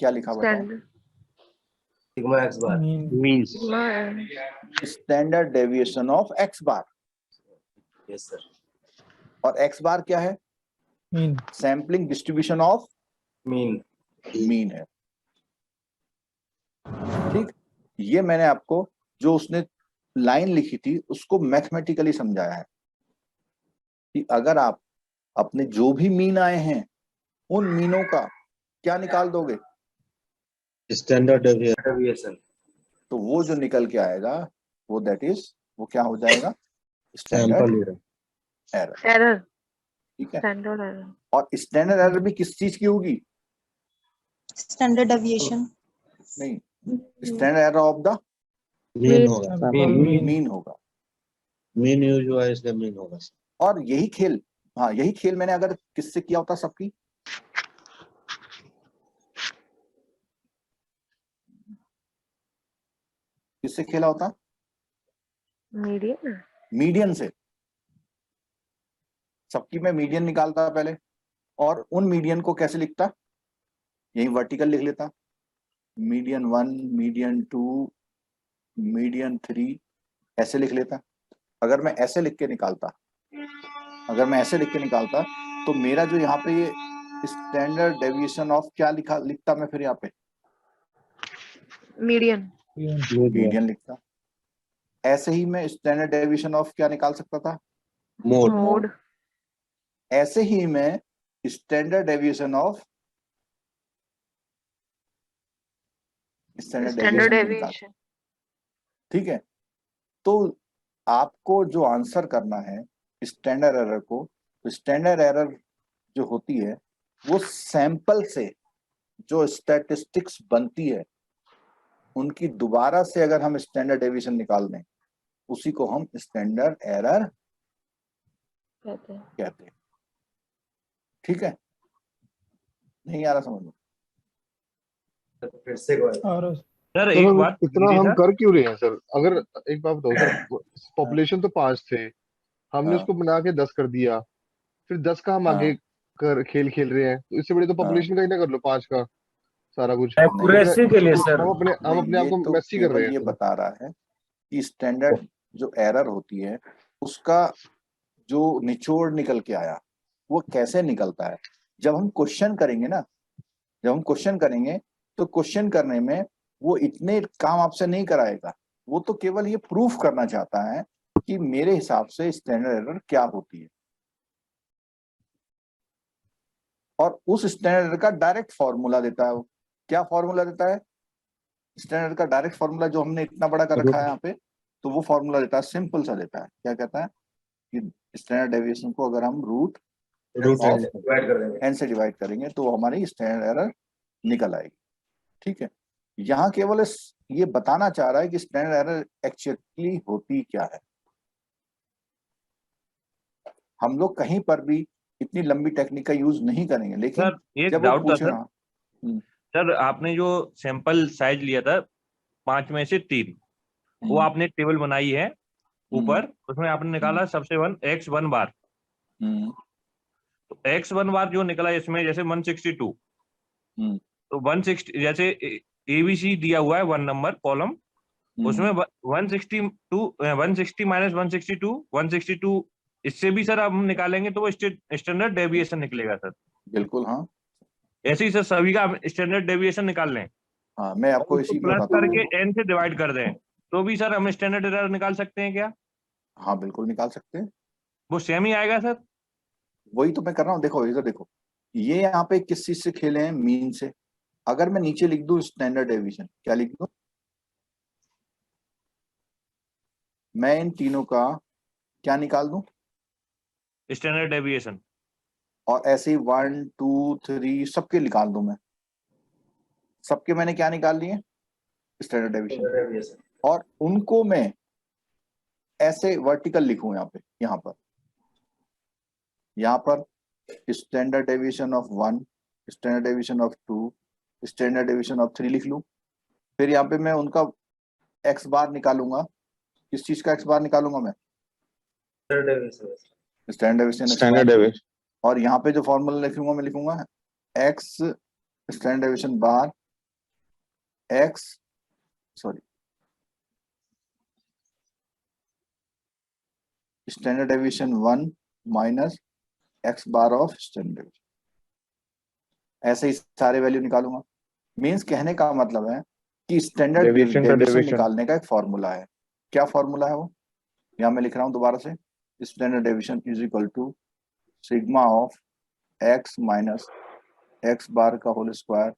क्या लिखा बताओ? Standard sigma x bar. Mean. Means standard deviation of x bar. Yes sir. और एक्स बार क्या है? Mean. Sampling distribution of mean. Mean है। ठीक। ये मैंने आपको जो उसने लाइन लिखी थी उसको मैथमेटिकली समझाया है कि अगर आप अपने जो भी मीन आए हैं उन मीनों का क्या निकाल दोगे? Standard deviation. तो वो जो निकल के आएगा वो दैट इज वो क्या हो जाएगा? Sample standard error. एरर। ठीक है। Standard error. और स्टैंडर्ड एरर भी किस चीज की होगी? स्टैंडर्ड डेविएशन नहीं, standard error of the mean होगा, Mean. मीन होगा। मीन यूज हुआ है इसलिए मीन होगा। और यही खेल, हाँ यही खेल मैंने अगर किससे किया होता सबकी, किससे खेला होता? मीडियन। मीडियन से। सबकी मैं मीडियन निकालता पहले, और उन मीडियन को कैसे लिखता? यही वर्टिकल लिख लेता, मीडियन 1, मीडियन 2, मीडियन 3, ऐसे लिख लेता। अगर मैं ऐसे लिख के निकालता, अगर मैं ऐसे लिख के निकालता तो मेरा जो यहाँ पे ये स्टैंडर्ड डेविएशन ऑफ क्या लिखता मैं फिर यहाँ पे? मीडियन। मीडियन लिखता। ऐसे ही मैं स्टैंडर्ड डेविएशन ऑफ क्या निकाल सकता था? मोड। मोड। ऐसे ही मैं standard deviation of standard standard deviation निकाल। डेविएशन। ठीक है। तो आपको जो आंसर करना है स्टैंडर्ड एरर को, तो स्टैंडर्ड एरर जो होती है वो सैंपल से जो स्टैटिस्टिक्स बनती है उनकी दोबारा से अगर हम स्टैंडर्ड डेविएशन निकाल दें उसी को हम स्टैंडर्ड एरर कहते हैं। ठीक है। नहीं आ रहा समझ में? फिर से और सर सर एक हम बात इतना कीजिए हम सर। कर क्यों रहे हैं सर? अगर एक बात बताओ सर, पॉपुलेशन तो 5 थे, हमने हाँ। उसको बना के 10 कर दिया, फिर 10 का हम हाँ। आगे कर खेल खेल रहे हैं, तो इससे बड़ी तो हाँ। पॉपुलेशन का ही ना कर लो 5 का सारा कुछ। एक्यूरेसी के लिए सर। हम अपने नहीं, आप ये को तो मैसी कर रहे केवल हैं ये सर। बता रहा है कि स्टैंडर्ड जो एरर होती है उसका जो निचोड़ निकल के आया वो कैसे निकलता है। जब हम क्वेश्चन करेंगे ना, जब हम क्वेश्चन करेंगे तो क्वेश्चन करने में वो इतने काम आपसे नहीं कराएगा, वो तो केवल ये प्रूफ करना चाहता है कि मेरे हिसाब से स्टैंडर्ड एरर क्या होती है, और उस स्टैंडर्ड एरर का डायरेक्ट फॉर्मूला देता है। वो क्या फॉर्मूला देता है? स्टैंडर्ड का डायरेक्ट फॉर्मूला जो हमने इतना बड़ा कर रखा है यहाँ पे, तो वो फॉर्मूला देता है, सिंपल सा देता है। क्या कहता है कि स्टैंडर्ड डेविएशन को अगर हम रूट ऑफ डिवाइड कर देंगे। एन से डिवाइड करेंगे तो हमारी स्टैंडर्ड एरर निकल आएगी। ठीक है। यहाँ केवल ये बताना चाह रहा है कि स्टैंडर्ड एरर एक्चुअली होती क्या है। हम लोग कहीं पर भी इतनी लंबी टेक्निक का यूज नहीं करेंगे, लेकिन सर एक जब वो डाउट था पूछे सर। ना, सर आपने जो सैंपल साइज लिया था 5 में से 3, वो आपने टेबल बनाई है ऊपर, उसमें आपने निकाला सबसे x1 बार। तो x1 बार जो निकला इसमें जैसे 162, तो 160 जैसे ABC दिया हुआ है 1 नंबर कॉलम, उसमें 160 माइनस 162, 162 इससे भी सर हम निकालेंगे तो वो स्टैंडर्ड डेविएशन निकलेगा सर। बिल्कुल। हाँ, ऐसे ही सर सभी का स्टैंडर्ड डेविएशन निकाल लें, हाँ मैं आपको उसको इसी पे प्लस बताता करके हूँ। n से डिवाइड कर दें तो भी सर हम स्टैंडर्ड एरर निकाल सकते हैं क्या? हाँ बिल्कुल निकाल सकते हैं, वो सेम ही आएगा सर? वही तो मैं कर रहा हूँ। देखो इधर देखो, ये यहाँ पे किस चीज से खेले हैं? मीन से। अगर मैं नीचे लिख दूं स्टैंडर्ड डेविएशन, क्या लिख दूं? मैं इन तीनों का क्या निकाल दूं, स्टैंडर्ड डेविएशन। और ऐसे ही 1 2 3 सबके निकाल दूं मैं, सबके मैंने क्या निकाल लिए, स्टैंडर्ड डेविएशन, डेविएशन। और उनको मैं ऐसे वर्टिकल लिखूं यहाँ पर standard deviation of 1, standard deviation of 2, standard deviation of 3 लिख लूं। फिर यहाँ पे मैं उनका एक्स बार निकालूंगा, किस चीज का एक्स बार निकालूंगा मैं, standard deviation. Standard deviation standard deviation. और यहाँ पे जो फॉर्मूला लिखूंगा मैं लिखूंगा x standard deviation bar standard deviation 1 minus X bar of standard deviation, ऐसे ही सारे वैल्यू निकालूंगा। मींस कहने का मतलब है कि स्टैंडर्ड डेविएशन का डेविएशन डेविएशन। निकालने का एक फॉर्मूला है। क्या फॉर्मूला है वो, यहाँ मैं लिख रहा हूं दोबारा से, standard deviation is equal to sigma of X minus X bar का होल स्क्वायर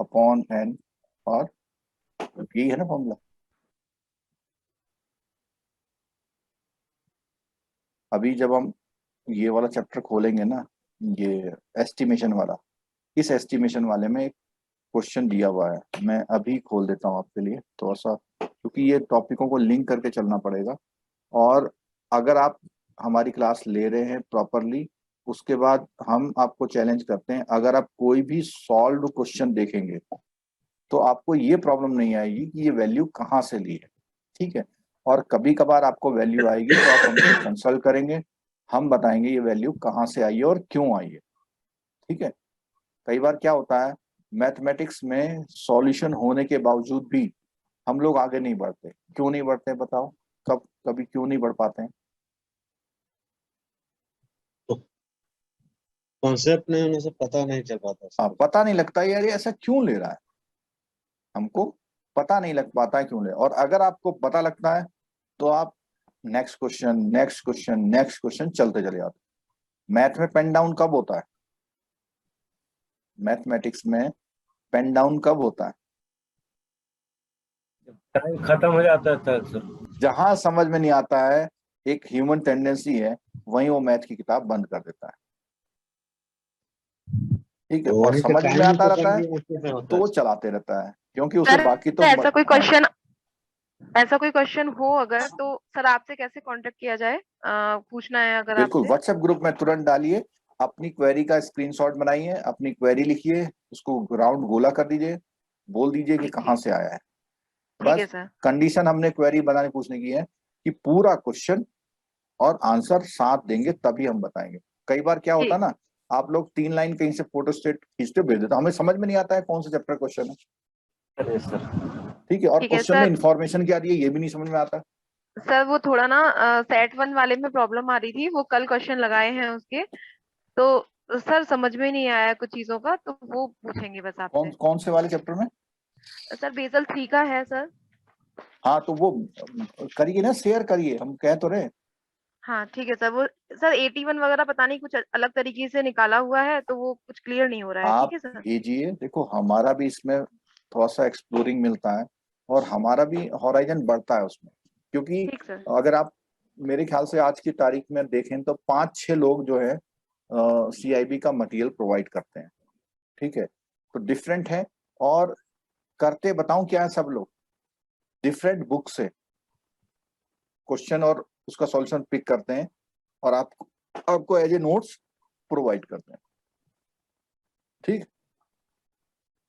अपॉन एन, और यही है ना फॉर्मूला। अभी जब हम ये वाला चैप्टर खोलेंगे ना, ये एस्टिमेशन वाला, इस एस्टिमेशन वाले में एक क्वेश्चन दिया हुआ है, मैं अभी खोल देता हूँ आपके लिए थोड़ा सा, क्योंकि ये टॉपिकों को लिंक करके चलना पड़ेगा। और अगर आप हमारी क्लास ले रहे हैं प्रॉपरली, उसके बाद हम आपको चैलेंज करते हैं, अगर आप कोई भी सॉल्व क्वेश्चन देखेंगे तो आपको ये प्रॉब्लम नहीं आएगी कि ये वैल्यू कहाँ से ली है, ठीक है। और कभी कभार आपको वैल्यू आएगी तो आप हमसे कंसल्ट करेंगे, हम बताएंगे ये वैल्यू कहाँ से आई है और क्यों आई है, ठीक है। कई बार क्या होता है, मैथमेटिक्स में सॉल्यूशन होने के बावजूद भी हम लोग आगे नहीं बढ़ते। क्यों नहीं बढ़ते बताओ, कभी क्यों नहीं बढ़ पाते हैं? कॉन्सेप्ट नहीं होने से पता नहीं चल पाता। पता नहीं लगता यार ये ऐसा क्यों ले रहा है, हमको पता नहीं लग पाता है क्यों ले। और अगर आपको पता लगता है तो आप next question next question next question चलते चले जाते। मैथ में पेन डाउन कब होता है, मैथमेटिक्स में पेन डाउन कब होता है, टाइम खत्म हो जाता था सर। जहां समझ में नहीं आता है, एक ह्यूमन टेंडेंसी है, वहीं वो मैथ की किताब बंद कर देता है, ठीक है। और समझ में आता रहता है तो वो चलाते रहता है, क्योंकि उसे सर, बाकी तो ऐसा कोई क्वेश्चन हो अगर, तो सर आपसे कैसे कांटेक्ट किया जाए, पूछना है अगर बिल्कुल आपसे। व्हाट्सएप ग्रुप में तुरंत डालिए, अपनी क्वेरी का स्क्रीनशॉट बनाइए, अपनी क्वेरी लिखिए, उसको राउंड गोला कर दीजिए, बोल दीजिए कि कहाँ से आया है। ठीक है बस सर। कंडीशन हमने क्वेरी बनाने पूछने की है कि पूरा क्वेश्चन और आंसर साथ देंगे तभी हम बताएंगे। कई बार क्या होता है ना, आप लोग 3 लाइन कहीं से फोटो स्टेट खींचते भेज देते, हमें समझ में नहीं आता है कौन सा चैप्टर क्वेश्चन है, ठीक है। और ठीक है क्वेश्चन में सर। इंफॉर्मेशन क्या दी है ये भी नहीं समझ में आता। सर वो थोड़ा ना सेट 1 वाले में प्रॉब्लम आ रही थी, वो कल क्वेश्चन लगाए हैं उसके, तो सर समझ में नहीं आया कुछ चीजों का, तो वो पूछेंगे बस आपसे। कौन से वाले चैप्टर में? सर बेसल 3 का है सर। हाँ तो वो करिए ना, शेयर करिए, हम कह तो रहे। हाँ ठीक है सर। वो सर 81 वगैरह पता नहीं कुछ अलग तरीके से निकाला हुआ है, तो वो कुछ क्लियर नहीं हो रहा है। आप ठीक है सर। भेजिए, देखो हमारा भी इसमें थोड़ा सा एक्सप्लोरिंग मिलता है और हमारा भी हॉराइजन बढ़ता है उसमें, क्योंकि ठीक सर। अगर आप मेरे ख्याल से आज की तारीख में देखें तो 5-6 लोग जो है CIB का मटेरियल प्रोवाइड करते हैं, ठीक है। तो डिफरेंट है, और करते बताऊं क्या है, सब लोग डिफरेंट बुक से क्वेश्चन और उसका सॉल्यूशन पिक करते हैं और आपको एज ए नोट्स प्रोवाइड करते हैं, ठीक।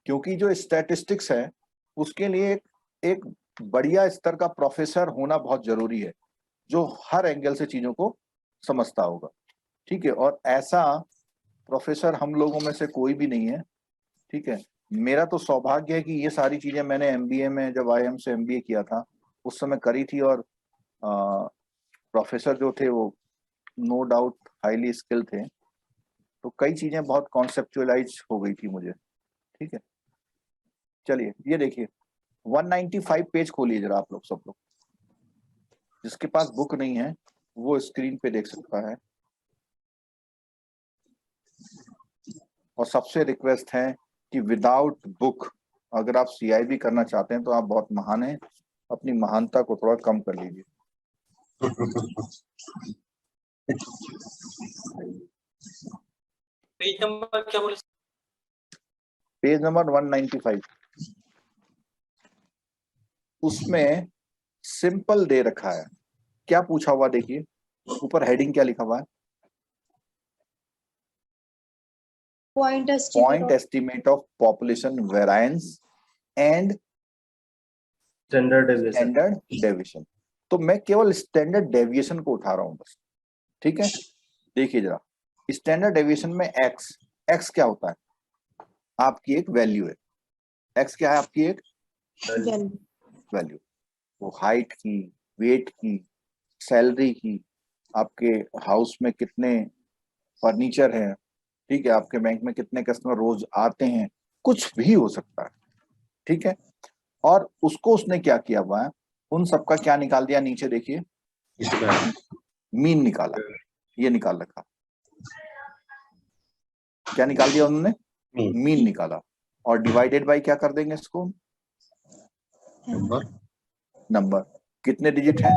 क्योंकि जो स्टैटिस्टिक्स है उसके लिए एक बढ़िया स्तर का प्रोफेसर होना बहुत जरूरी है, जो हर एंगल से चीजों को समझता होगा, ठीक है। और ऐसा प्रोफेसर हम लोगों में से कोई भी नहीं है, ठीक है। मेरा तो सौभाग्य है कि ये सारी चीजें मैंने MBA में, जब IIM से MBA किया था उस समय करी थी, और प्रोफेसर जो थे वो नो डाउट हाईली स्किल थे, तो कई चीजें बहुत कॉन्सेप्चुअलाइज हो गई थी मुझे, ठीक है। चलिए ये देखिए 195 पेज खोलिए जरा आप लोग, सब लोग, जिसके पास बुक नहीं है वो स्क्रीन पे देख सकता है। और सबसे रिक्वेस्ट है कि विदाउट बुक अगर आप CIB करना चाहते हैं तो आप बहुत महान हैं, अपनी महानता को थोड़ा कम कर लीजिए। पेज नंबर क्या बोले? पेज नंबर 195, उसमें सिंपल दे रखा है। क्या पूछा हुआ देखिए, ऊपर हेडिंग क्या लिखा हुआ है, Point point estimate of population variance and standard deviation. Standard deviation. तो मैं केवल स्टैंडर्ड डेविएशन को उठा रहा हूं बस, ठीक है। देखिए जरा, स्टैंडर्ड डेविएशन में एक्स क्या होता है, आपकी एक वैल्यू है। एक्स क्या है आपकी एक वैल्यू, वो हाइट की, वेट की, सैलरी की, आपके हाउस में कितने फर्नीचर है, ठीक है, आपके बैंक में कितने कस्टमर रोज आते हैं, कुछ भी हो सकता है, ठीक है। और उसको उसने क्या किया हुआ है, उन सबका क्या निकाल दिया, नीचे देखिए मीन निकाला, ये निकाल रखा। क्या निकाल दिया उन्होंने, मीन निकाला। और डिवाइडेड बाय क्या कर देंगे इसको, नंबर। कितने डिजिट हैं,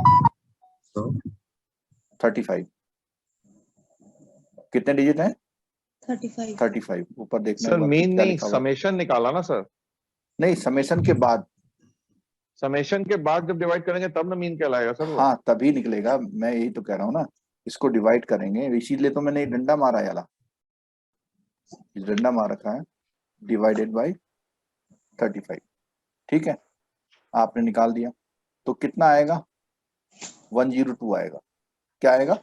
35। कितने डिजिट हैं, 35। ऊपर देखने सर के बाद मीन क्या नहीं, लिखा हुआ है? समेशन निकाला ना सर। नहीं, समेशन के बाद, समेशन के बाद जब डिवाइड करेंगे तब ना मीन कहलाएगा सर वो। हाँ तभी निकलेगा, मैं यही तो कह रहा हूँ ना, इसको डिवाइड करेंगे, इसीलिए तो मैंने डंडा मारा है वाला, डंडा मार रखा है, डिवाइडेड बाय 35, ठीक है। आपने निकाल दिया तो कितना आएगा, 102 आएगा। क्या आएगा,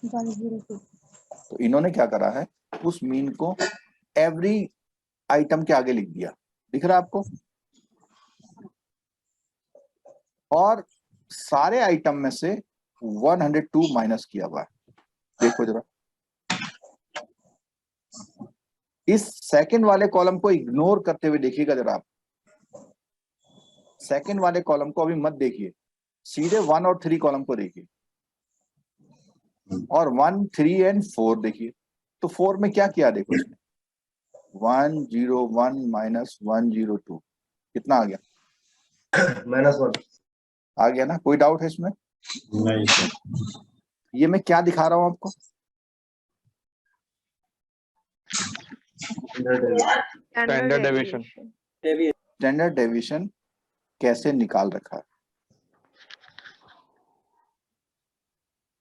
102। तो इन्होंने क्या करा है, उस मीन को एवरी आइटम के आगे लिख दिया, दिख रहा है आपको, और सारे आइटम में से 102 माइनस किया हुआ है। देखो जरा, इस सेकंड वाले कॉलम को इग्नोर करते हुए देखिएगा जरा आप, सेकंड वाले कॉलम को अभी मत देखिए, सीधे 1 और 3 कॉलम को देखिए, और 1, 3 एंड 4 देखिए। तो 4 में क्या किया देखो, इसमें 101 माइनस 102 कितना आ गया, -1। आ गया ना, कोई डाउट है इसमें? नहीं सर। ये मैं क्या दिखा रहा हूं आपको, स्टैंडर्ड डेविएशन। स्टैंडर्ड डेविएशन कैसे निकाल रखा है,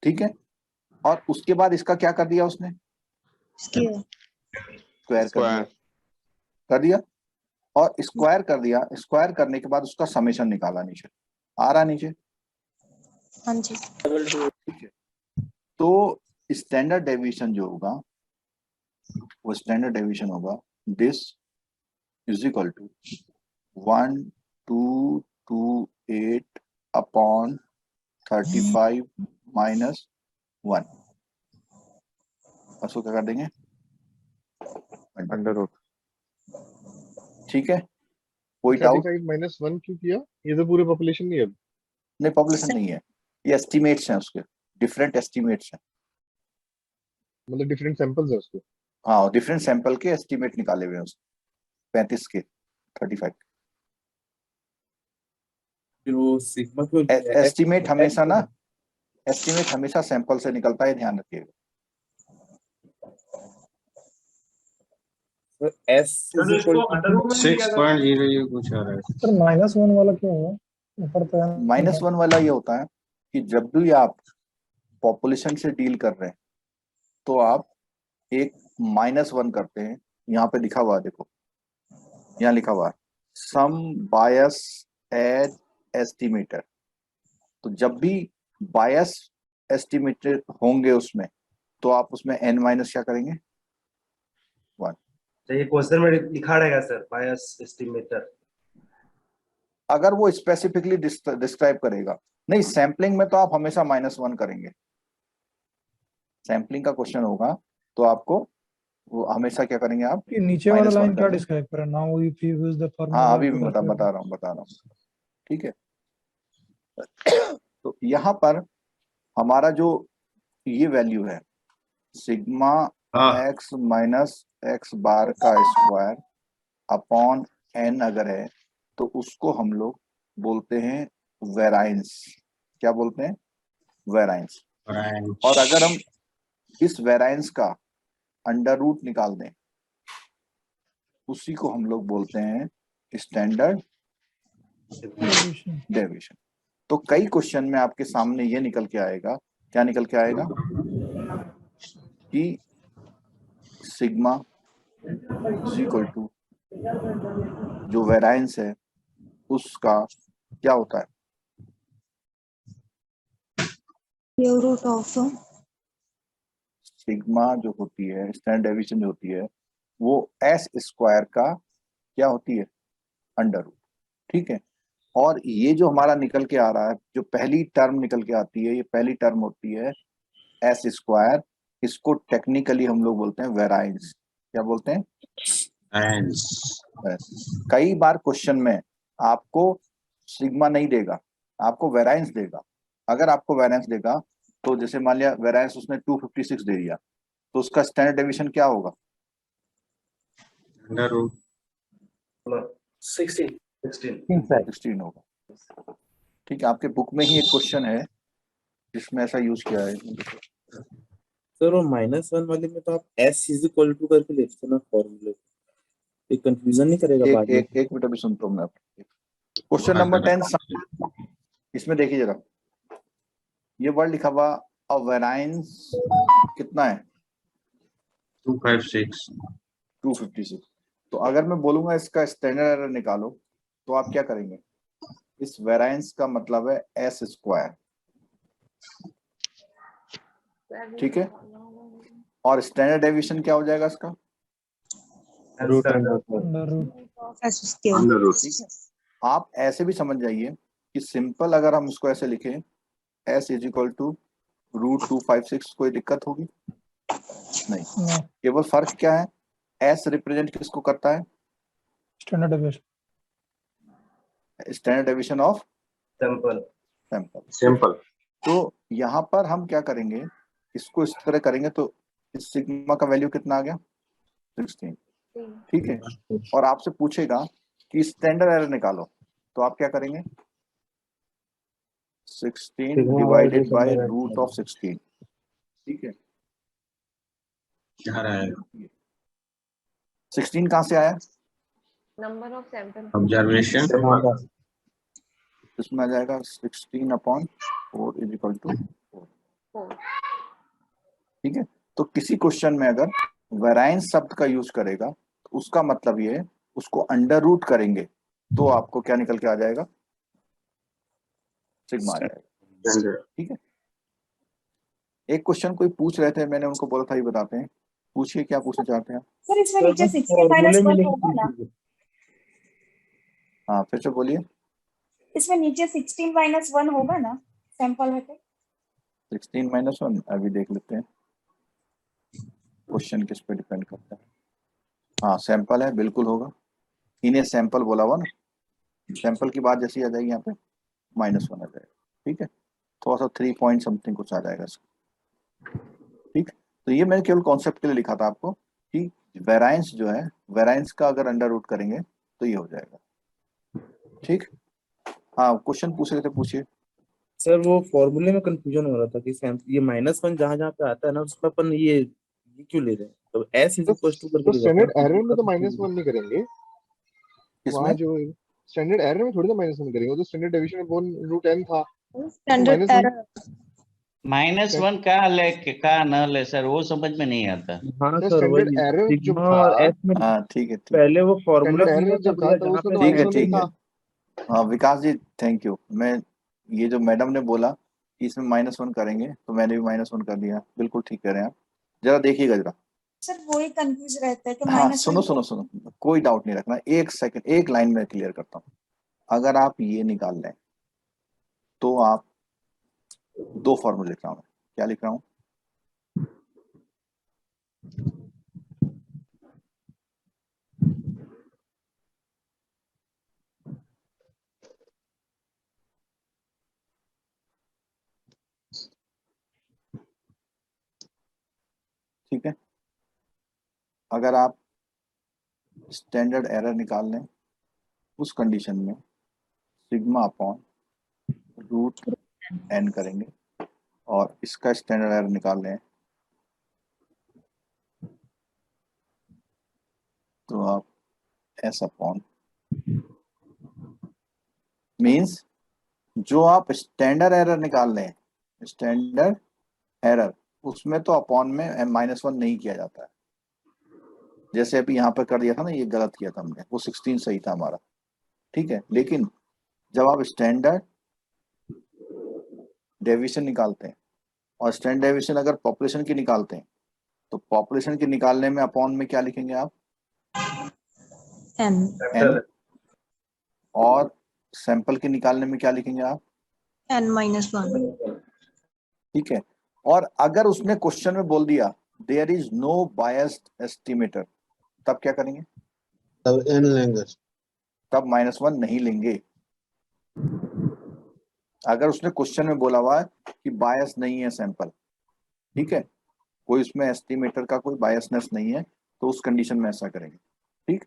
ठीक है। और उसके बाद इसका क्या कर दिया उसने, स्क्वायर कर दिया, और स्क्वायर कर दिया, स्क्वायर करने के बाद उसका समेशन निकाला, नीचे आ रहा, नीचे, हाँ जी। ठीक है। तो स्टैंडर्ड डेविएशन जो होगा, वो स्टैंडर्ड डेविएशन होगा this is equal to 1228 upon 35 minus 1, उसको क्या कर देंगे, अंडर रूट। ठीक है। कोई डाउट? 35 माइनस 1 क्यों किया? ये तो पूरी पॉपुलेशन नहीं है। नहीं, पॉपुलेशन नहीं है, ये एस्टिमेट्स हैं, उसके डिफरेंट एस्टिमेट्स हैं, मतलब डिफरेंट सैंपल्स है उसके। हाँ डिफरेंट सैंपल के एस्टिमेट निकाले हुए हैं उसके, 35 के 35। एस्टिमेट हमेशा ना, एस्टिमेट हमेशा सैंपल से निकलता है, ध्यान रखिएगा। -6.0 कुछ आ रहा है सर -1 वाला क्यों हुआ ऊपर तो है? -1 वाला ये होता है कि जब भी आप पॉपुलेशन से डील कर रहे हैं तो आप एक -1 करते हैं। यहाँ पे लिखा हुआ है, देखो यहाँ लिखा हुआ है सम बायस एट एस्टिमेटर। तो जब भी बायस एस्टिमेटेड होंगे उसमें, तो आप उसमें n माइनस क्या करेंगे, 1। तो ये क्वेश्चन में लिखा रहेगा सर, बायस एस्टिमेटर। अगर वो स्पेसिफिकली डिस्क्राइब करेगा, नहीं सैम्पलिंग में तो आप हमेशा -1 करेंगे। सैम्पलिंग का क्वेश्चन होगा तो आपको वो हमेशा क्या करेंगे आप, कि नीचे वाला -1 लाइन क्या करेंगे। डिस्क्राइब कर रहा है? Now if you use the हाँ फार्मूला अभी मैं बता रहा हूँ, ठीक है। तो यहाँ पर हमारा जो ये वैल्यू है सिग्मा x माइनस x बार का स्क्वायर अपॉन n अगर है, तो उसको हम लोग बोलते हैं वेराइंस। क्या बोलते हैं, वेराइंस। और अगर हम इस वेराइंस का अंडर रूट निकाल दें, उसी को हम लोग बोलते हैं स्टैंडर्ड Deviation. डेविएशन। तो कई क्वेश्चन में आपके सामने ये निकल के आएगा, क्या निकल के आएगा कि सिग्मा इज इक्वल टू जो वेराइंस है उसका क्या होता है, Square root of सिग्मा जो होती है, स्टैंडर्ड डेविएशन जो होती है, वो एस स्क्वायर का क्या होती है, अंडर रूट। ठीक है। और ये जो हमारा निकल के आ रहा है, जो पहली टर्म निकल के आती है, ये पहली टर्म होती है एस स्क्वायर। इसको टेक्निकली हम लोग बोलते हैं वेराइंस। क्या बोलते हैं? कई बार क्वेश्चन में आपको सिग्मा नहीं देगा, आपको वेराइंस देगा। अगर आपको वेराइंस देगा तो जैसे मान लिया वेराइंस उसने 256 दे दिया, तो उसका स्टैंडर्ड डेविएशन क्या होगा? अंडर रूट 16 होगा। ठीक है। आपके बुक में ही एक क्वेश्चन है जिसमें ऐसा यूज किया है। सर वो -1 वाले में तो आप s इज इक्वल टू करके लिखते ना फॉर्मूले, ये कंफ्यूजन नहीं करेगा बाद में? एक मिनट अभी सुनता हूँ मैं आपको। क्वेश्चन नंबर 10, इसमें देखिए जरा, ये वर्ड लिखा हुआ अ वेराइंस कितना है? 256। तो अगर मैं बोलूंगा इसका स्टैंडर्ड एरर निकालो, तो आप क्या करेंगे? इस वेराइंस का मतलब है एस स्क्वायर। ठीक है। और स्टैंडर्ड डेविएशन क्या हो जाएगा इसका? Root Under root. S square. आप ऐसे भी समझ जाइए कि सिंपल अगर हम उसको ऐसे लिखें s इज इक्वल टू √256, कोई दिक्कत होगी? नहीं। No. केवल फर्क क्या है, s रिप्रेजेंट किसको करता है? Standard deviation. Standard deviation of sample. Sample. तो यहाँ पर हम क्या करेंगे, इसको इस तरह करेंगे तो इस सिग्मा का वैल्यू कितना आ गया? 16। ठीक है। और आपसे पूछेगा कि स्टैंडर्ड एरर निकालो, तो आप क्या करेंगे? 16 डिवाइडेड बाय √16। ठीक है। 16 कहाँ से आया? Number of sample. ऑब्जर्वेशन इसमें आ जाएगा 16/4 इज इक्वल टू 4। ठीक है। तो किसी क्वेश्चन में अगर वेराइंस शब्द का यूज करेगा तो उसका मतलब ये है, उसको अंडर रूट करेंगे तो आपको क्या निकल के आ जाएगा? सिग्मा आ जाएगा। ठीक है। एक क्वेश्चन कोई पूछ रहे थे, मैंने उनको बोला था ये बताते हैं। पूछिए क्या पूछना चाहते हैं? सर इसमें नीचे 16 - 1 होगा ना? हाँ फिर से बोलिए। इसमें नीचे 16 - 1 होगा ना सैंपल में? तो 16 - 1 अभी देख लेते हैं, क्वेश्चन किस पे डिपेंड करता है। हाँ सैंपल है, बिल्कुल होगा। इन्हें सैंपल बोला हुआ ना, सैंपल की बात जैसी आ जाएगी यहाँ पे -1 आ जाएगा। ठीक है। थोड़ा सा 3 पॉइंट समथिंग कुछ आ जाएगा इसका। ठीक। तो ये मैंने केवल कॉन्सेप्ट के लिए लिखा था आपको कि वेराइंस जो है, वेराइंस का अगर अंडर रूट करेंगे तो ये हो जाएगा। ठीक। हाँ क्वेश्चन पूछ रहे थे, पूछिए। सर वो फॉर्मूले में कंफ्यूजन हो रहा था कि ये -1 जहाँ जहाँ पे आता है ना उसमें अपन ये क्यों ले रहे हैं? तो s इज इक्वल टू करके तो ले स्टैंडर्ड जाते हैं। एरर में तो -1 नहीं करेंगे वहाँ इसमें जो स्टैंडर्ड एरर में थोड़ी ना -1 करेंगे, वो तो स्टैंडर्ड डेविएशन में √n था। स्टैंडर्ड -1 एरर -1 का ले का न ले सर, वो समझ में नहीं आता। हाँ तो सर स्टैंडर्ड वही एरर जब सिग्मा था, और s में हाँ ठीक है, ठीक पहले वो फॉर्मूला स्टैंडर्ड दिया एरर था जब था भैया तो जहाँ उसमें पे तो ठीक है, -1 ठीक नहीं है। था। हाँ विकास जी थैंक यू। मैं ये जो मैडम ने बोला कि इसमें -1 करेंगे तो मैंने भी -1 कर दिया। बिल्कुल ठीक कह रहे हैं आप। जरा देखिएगा जरा। सर वही कंफ्यूज रहता है कि हाँ -1 सुनो, कोई डाउट नहीं रखना। एक सेकंड, एक लाइन में क्लियर करता हूँ। अगर आप ये निकाल लें तो आप 2 फॉर्मूले लिख रहा हूँ। क्या लिख रहा हूँ? ठीक है। अगर आप स्टैंडर्ड एरर निकाल लें उस कंडीशन में सिग्मा अपॉन √n करेंगे और इसका स्टैंडर्ड एरर निकाल लें तो आप एस अपॉन मीन्स जो आप स्टैंडर्ड एरर निकाल लें, स्टैंडर्ड एरर, उसमें तो अपॉन में -1 नहीं किया जाता है। जैसे अभी यहाँ पर कर दिया था ना, ये गलत किया था हमने, वो 16 सही था हमारा, ठीक है। लेकिन जब आप स्टैंडर्ड डेविएशन निकालते हैं और स्टैंडर्ड डेविएशन अगर पॉपुलेशन की निकालते हैं तो पॉपुलेशन की निकालने में अपॉन में क्या लिखेंगे आप? फैक्टर और सैंपल के निकालने में क्या लिखेंगे आप? n-1। ठीक है। और अगर उसने क्वेश्चन में बोल दिया there is no biased estimator, तब क्या करेंगे? तब n लेंगे। तब -1 नहीं लेंगे। अगर उसने क्वेश्चन में बोला हुआ है कि बायस नहीं है सैंपल, ठीक है, कोई उसमें एस्टिमेटर का कोई बायसनेस नहीं है, तो उस कंडीशन में ऐसा करेंगे, ठीक।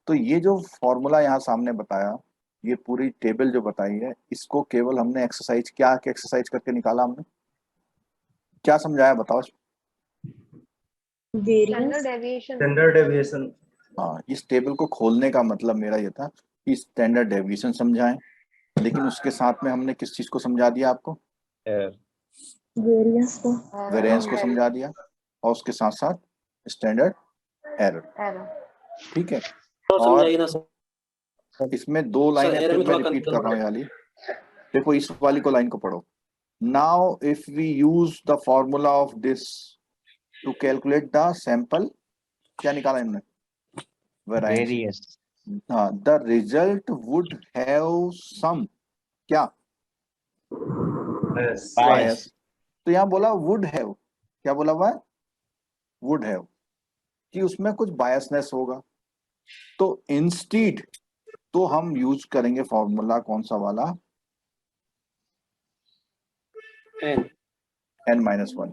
तो ये जो फॉर्मूला यहाँ सामने बताया, ये पूरी टेबल जो बताई है, इसको केवल हमने एक्सरसाइज क्या एक्सरसाइज करके निकाला हमने, क्या समझाया बताओ? Standard deviation. Standard deviation. हाँ, इस टेबल को खोलने का मतलब मेरा ये था कि स्टैंडर्ड डेविएशन समझाएं, लेकिन उसके साथ में हमने किस चीज को समझा दिया आपको? वेरिएंस को। वेरिएंस को समझा दिया, और उसके साथ साथ स्टैंडर्ड एरर, ठीक है। और इसमें दो लाइनें फिर मैं रिपीट कर रहा हूँ वाली, देखो इस वाली को लाइन को पढ़ो। Now if we use the formula of this to calculate the sample, क्या निकाला इन्होंने? वेरियस। हाँ, the result would have some क्या? बायस। तो यहाँ बोला वुड हैव, क्या बोला हुआ है? वुड हैव, कि उसमें कुछ बायसनेस होगा। तो इंस्टीड तो हम यूज करेंगे फॉर्मूला कौन सा वाला? n-1,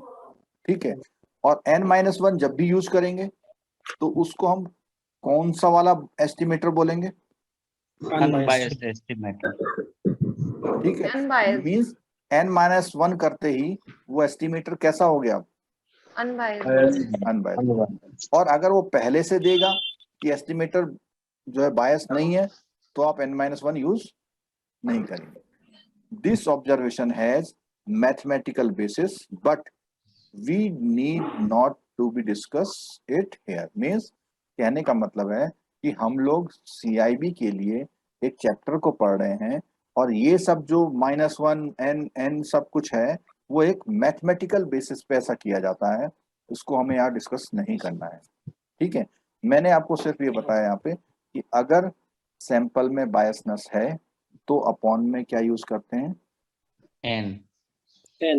ठीक है। और n-1 जब भी यूज करेंगे तो उसको हम कौन सा वाला एस्टिमेटर बोलेंगे? Unbiased estimator. ठीक है, Unbiased। मींस n-1 करते ही वो एस्टिमेटर कैसा हो गया? अनबायस्ड। और अगर वो पहले से देगा कि एस्टिमेटर जो है बायस नहीं है, तो आप n-1 यूज नहीं करेंगे। This observation has mathematical basis but we need not to be discuss it here. Means कहने का मतलब है कि हम लोग CIB के लिए एक चैप्टर को पढ़ रहे हैं, और ये सब जो -1 n सब कुछ है वो एक मैथमेटिकल बेसिस पे ऐसा किया जाता है, उसको हमें यहाँ डिस्कस नहीं करना है, ठीक है। मैंने आपको सिर्फ ये बताया यहाँ पे कि अगर सैंपल में बायसनेस है तो अपॉन में क्या यूज करते हैं? n।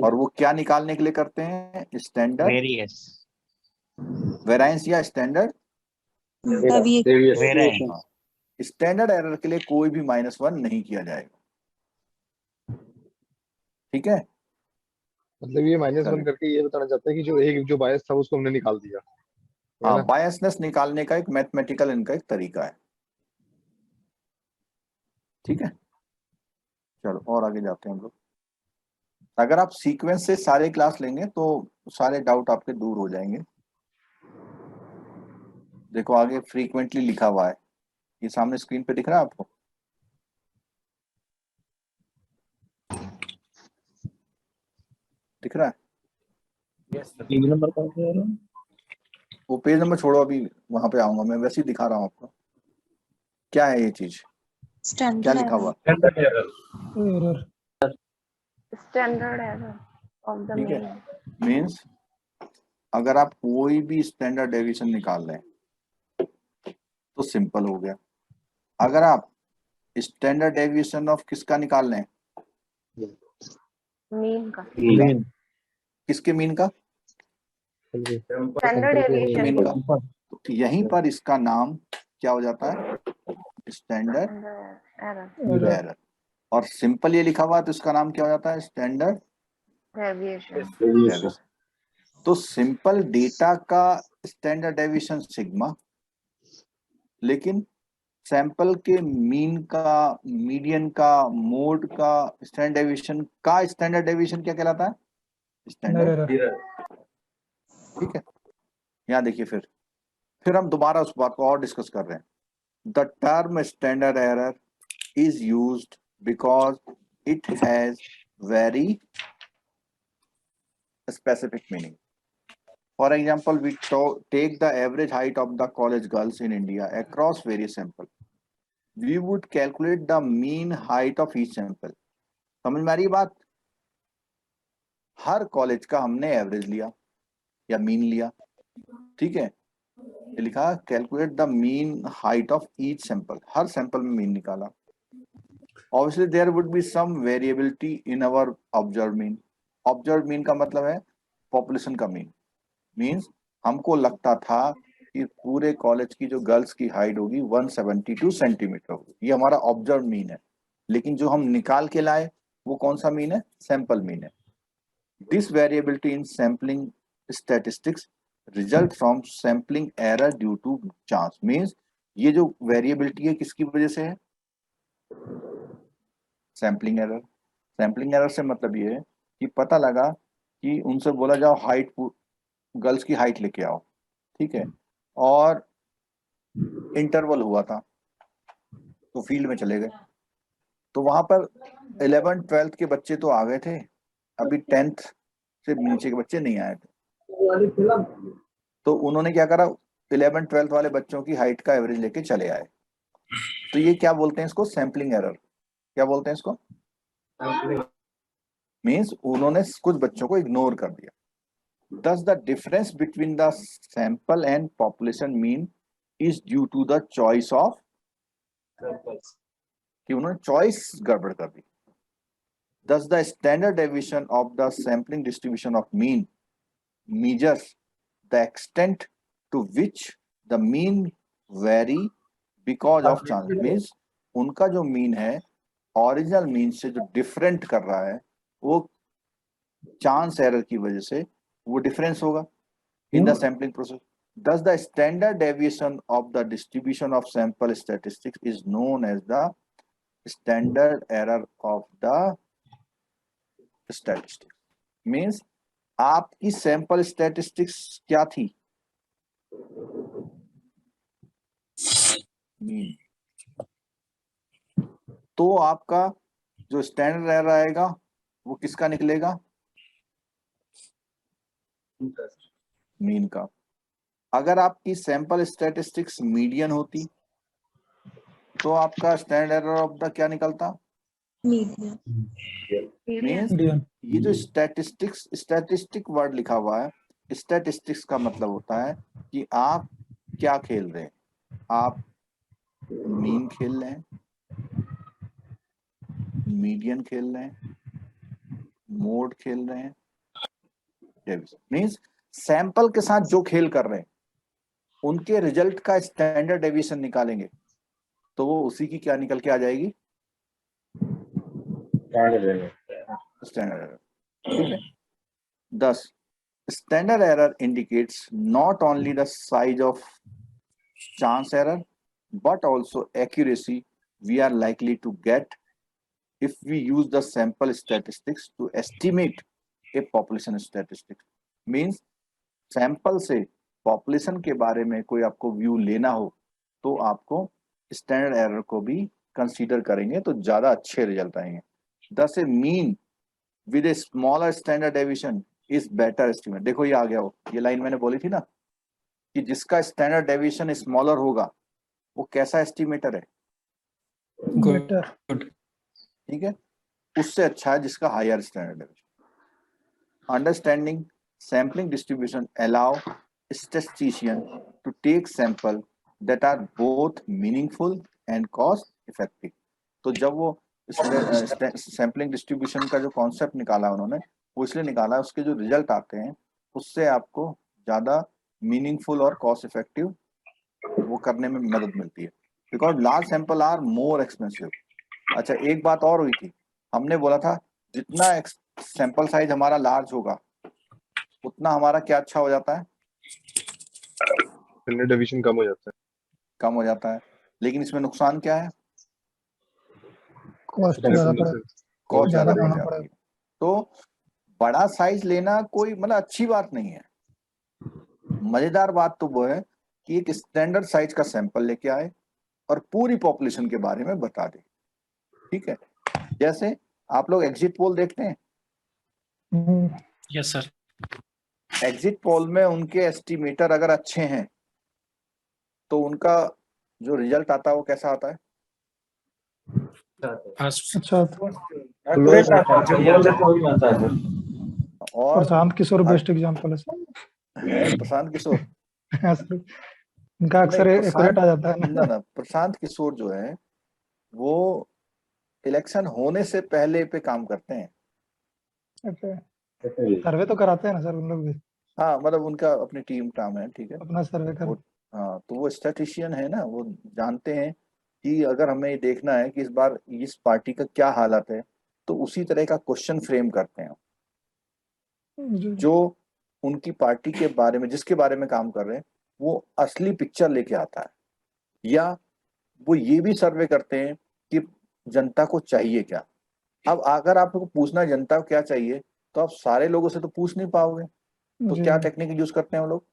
और वो क्या निकालने के लिए करते हैं? Standard various. वेरिएंस या स्टैंडर्ड वेरियस। स्टैंडर्ड एरर के लिए कोई भी -1 नहीं किया जाएगा, ठीक है। मतलब ये -1 करके ये बताना चाहता है कि जो बायस था उसको हमने निकाल दिया। हाँ, बायसनेस निकालने का एक मैथमेटिकल इनका एक तरीका है, ठीक है। चलो और आगे जाते हैं हम लोग। अगर आप सीक्वेंस से सारे क्लास लेंगे तो सारे डाउट आपके दूर हो जाएंगे। देखो आगे फ्रीक्वेंटली लिखा हुआ है, ये सामने स्क्रीन पे दिख रहा है आपको? दिख रहा है? पेज नंबर कौन सा है? वो पेज नंबर छोड़ो, अभी वहां पे आऊंगा, मैं वैसे ही दिखा रहा हूँ आपको। क्या है ये चीज, क्या लिखा हुआ? Error. Standard error of the ठीक है, मीन। मीन्स अगर आप कोई भी स्टैंडर्ड डेविएशन निकाल लें तो सिंपल हो गया। अगर आप स्टैंडर्ड डेविएशन ऑफ किसका निकाल लें? मीन का। किसके मीन का? स्टैंडर्ड डेविएशन मीन का। तो यहीं पर इसका नाम क्या हो जाता है? Standard error. और सिंपल ये लिखा हुआ है तो इसका नाम क्या हो जाता है? Standard deviation. तो सिंपल डेटा का स्टैंडर्ड डेविएशन सिग्मा, लेकिन सैंपल के मीन का, मीडियन का, मोड का स्टैंडर्ड डेविएशन क्या कहलाता है? Standard error Error. ठीक है। यहाँ देखिए फिर हम दोबारा उस बात को और डिस्कस कर रहे हैं। The term standard error is used because it has very specific meaning. For example, we take the average height of the college girls in India across various samples. We would calculate the mean height of each sample. समझ में आ रही है बात? हर college का हमने average लिया या mean लिया, ठीक है। ये लिखा calculate the mean height of each sample, her sample में मीन निकाला। Obviously there would be some variability in our observed mean. Observed mean का मतलब है पॉपुलेशन का मीन। मीन्स हमको लगता था कि पूरे कॉलेज की जो गर्ल्स की हाइट होगी 172 सेंटीमीटर होगी, ये हमारा ऑब्जर्व मीन है। लेकिन जो हम निकाल के लाए वो कौन सा मीन है? सैंपल मीन है। This variability in sampling statistics result from sampling error due to chance. Means ये जो वेरिएबिलिटी है किसकी वजह से है? Sampling error. सैम्पलिंग एरर से मतलब ये है कि पता लगा कि उनसे बोला जाओ हाइट, गर्ल्स की हाइट लेके आओ, ठीक है, और इंटरवल हुआ था तो फील्ड में चले गए, तो वहां पर 11th 12th के बच्चे तो आ गए थे, अभी 10th से नीचे के बच्चे नहीं आए थे। तो उन्होंने क्या करा, 11th 12th वाले बच्चों की हाइट का एवरेज लेके चले आए। तो ये क्या बोलते हैं इसको? Sampling error. क्या बोलते हैं इसको? मीन्स उन्होंने कुछ बच्चों को इग्नोर कर दिया। Thus, the difference between the sample and population mean is due to the choice of, कि उन्होंने चॉइस गड़बड़ कर दी। Thus, the standard deviation of the sampling distribution of mean measures the extent to which the mean vary because of chance. Means उनका जो mean है original mean से जो different कर रहा है वो चांस एरर की वजह से वो डिफरेंस होगा in the sampling process. Thus, the standard deviation of the distribution of sample statistics is known as the standard error of the statistics. Means आपकी sample statistics क्या थी? मीन। तो आपका जो स्टैंडर्ड एरर आएगा वो किसका निकलेगा? मीन का। अगर आपकी सैंपल स्टैटिस्टिक्स मीडियन होती तो आपका स्टैंडर्ड एरर ऑफ द क्या निकलता? मीन्स ये जो स्टैटिस्टिक वर्ड लिखा हुआ है, स्टैटिस्टिक्स का मतलब होता है कि आप क्या खेल रहे हैं। आप मीन खेल रहे हैं, मीडियन खेल रहे हैं, मोड खेल रहे हैं। मीन्स सैंपल के साथ जो खेल कर रहे हैं उनके रिजल्ट का स्टैंडर्ड डेविएशन निकालेंगे तो वो उसी की क्या निकल के आ जाएगी? Standard error. ठीक है। Thus, standard error indicates not only the size of chance error, but also accuracy we are likely to get if we use the sample statistics to estimate a population statistics. Means sample से population के बारे में कोई आपको view लेना हो तो आपको standard error को भी consider करेंगे तो ज्यादा अच्छे रिजल्ट आएंगे। Thus, a mean with a smaller standard deviation is better estimate. देखो ये आ गया हो, ये लाइन मैंने बोली थी ना कि जिसका स्टैंडर्ड डेविएशन स्मॉलर होगा वो कैसा एस्टिमेटर है? गुड। ठीक है, उससे अच्छा है जिसका higher standard deviation. Understanding sampling distribution allow statistician to take sample that are both meaningful and cost effective. तो जब वो सैम्पलिंग डिस्ट्रीब्यूशन का जो कॉन्सेप्ट निकाला उन्होंने वो इसलिए निकाला उसके जो रिजल्ट आते हैं उससे आपको ज्यादा मीनिंगफुल और कॉस्ट इफेक्टिव वो करने में मदद मिलती है, because large sample are more expensive. अच्छा, एक बात और हुई थी, हमने बोला था जितना सैंपल साइज हमारा लार्ज होगा उतना हमारा क्या अच्छा हो जाता है? स्टैंडर्ड डेविएशन कम हो जाता है। कम हो जाता है। लेकिन इसमें नुकसान क्या है? कॉस्ट ज्यादा ज्यादा करने पड़े, से कॉस्ट ज्यादा ज्यादा बढ़ बढ़ना जाती है। तो बड़ा साइज लेना कोई मतलब अच्छी बात नहीं है। मजेदार बात तो वो है कि एक स्टैंडर्ड साइज का सैंपल लेके आए और पूरी पॉपुलेशन के बारे में बता दे। ठीक है, जैसे आप लोग एग्जिट पोल देखते हैं, यस सर। एग्जिट पोल में उनके एस्टिमेटर अगर अच्छे हैं तो उनका जो रिजल्ट आता है वो कैसा आता है? अच्छा और प्रशांत किशोर बेस्ट एग्जांपल है सर। प्रशांत किशोर हाँ सर, उनका नहीं, अक्सर एक्यूरेट आ जाता है ना। ना प्रशांत किशोर जो है वो इलेक्शन होने से पहले पे काम करते हैं। अच्छा, सर्वे तो कराते हैं ना सर उन लोग भी, हाँ मतलब उनका अपनी टीम काम है, ठीक है अपना सर्वे कर। वो। हाँ तो वो स्टैटिस्टिशियन है ना, वो जानते हैं कि अगर हमें देखना है कि इस बार इस पार्टी का क्या हालत है तो उसी तरह का क्वेश्चन फ्रेम करते हैं जो उनकी पार्टी के बारे में, जिसके बारे में काम कर रहे हैं, वो असली पिक्चर लेके आता है। या वो ये भी सर्वे करते हैं कि जनता को चाहिए क्या। अब अगर आपको पूछना जनता को क्या चाहिए तो आप सारे लोगों से तो पूछ नहीं पाओगे, तो क्या टेक्निक यूज करते हैं वो लोग?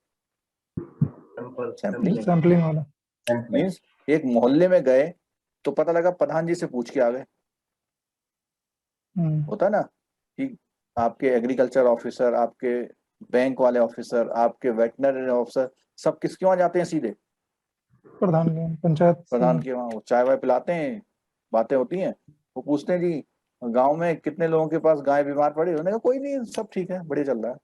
सैम्पलिंग। सैम्पलिंग वाला। मीन्स एक मोहल्ले में गए तो पता लगा प्रधान जी से पूछ के आ गए। होता ना कि आपके एग्रीकल्चर ऑफिसर, आपके बैंक वाले ऑफिसर, आपके वेटनरी ऑफिसर सब किसके वहां जाते हैं? सीधे प्रधान के पंचायत प्रधान के वहां। वो चाय वाय पिलाते हैं, बातें होती हैं, वो पूछते हैं जी गांव में कितने लोगों के पास गाय बीमार पड़ी, उन्होंने कहा कोई नहीं, सब ठीक है, बढ़िया चल रहा है।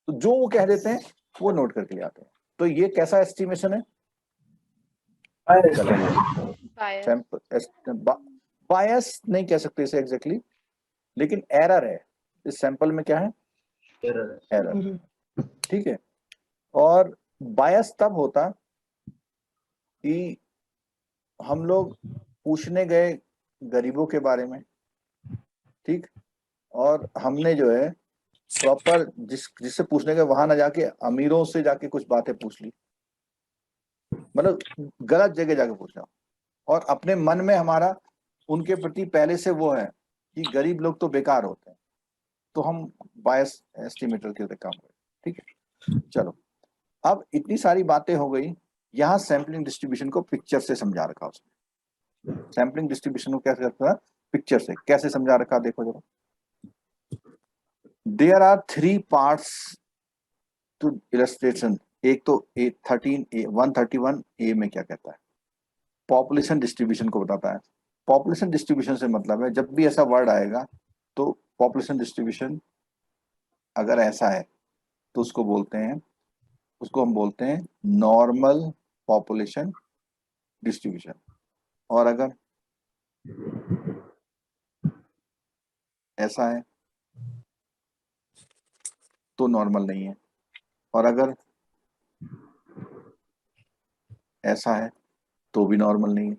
तो जो वो कह देते हैं वो नोट करके ले आते हैं। तो ये कैसा एस्टिमेशन है? बायस नहीं कह सकते इसे एग्जैक्टली, लेकिन एरर है इस सैंपल में। क्या है? एरर। ठीक है। और बायस तब होता कि हम लोग पूछने गए गरीबों के बारे में, ठीक, और हमने जो है प्रॉपर जिससे पूछने गए वहां ना जाके अमीरों से जाके कुछ बातें पूछ ली, मतलब गलत जगह जाके पूछना। और अपने मन में हमारा उनके प्रति पहले से वो है कि गरीब लोग तो बेकार होते हैं, तो हम बायस एस्टिमेटर के काम करें। ठीक है, चलो अब इतनी सारी बातें हो गई। यहाँ सैम्पलिंग डिस्ट्रीब्यूशन को पिक्चर से समझा रखा उसने। सैम्पलिंग डिस्ट्रीब्यूशन को कैसे करता है? पिक्चर से। कैसे समझा रखा देखो जरा। There are 3 parts to illustration. एक तो 131 ए में क्या कहता है? पॉपुलेशन डिस्ट्रीब्यूशन को बताता है। पॉपुलेशन डिस्ट्रीब्यूशन से मतलब है जब भी ऐसा वर्ड आएगा तो पॉपुलेशन डिस्ट्रीब्यूशन अगर ऐसा है तो उसको हम बोलते हैं नॉर्मल पॉपुलेशन डिस्ट्रीब्यूशन। और अगर ऐसा है तो नॉर्मल नहीं है, और अगर ऐसा है तो भी नॉर्मल नहीं है,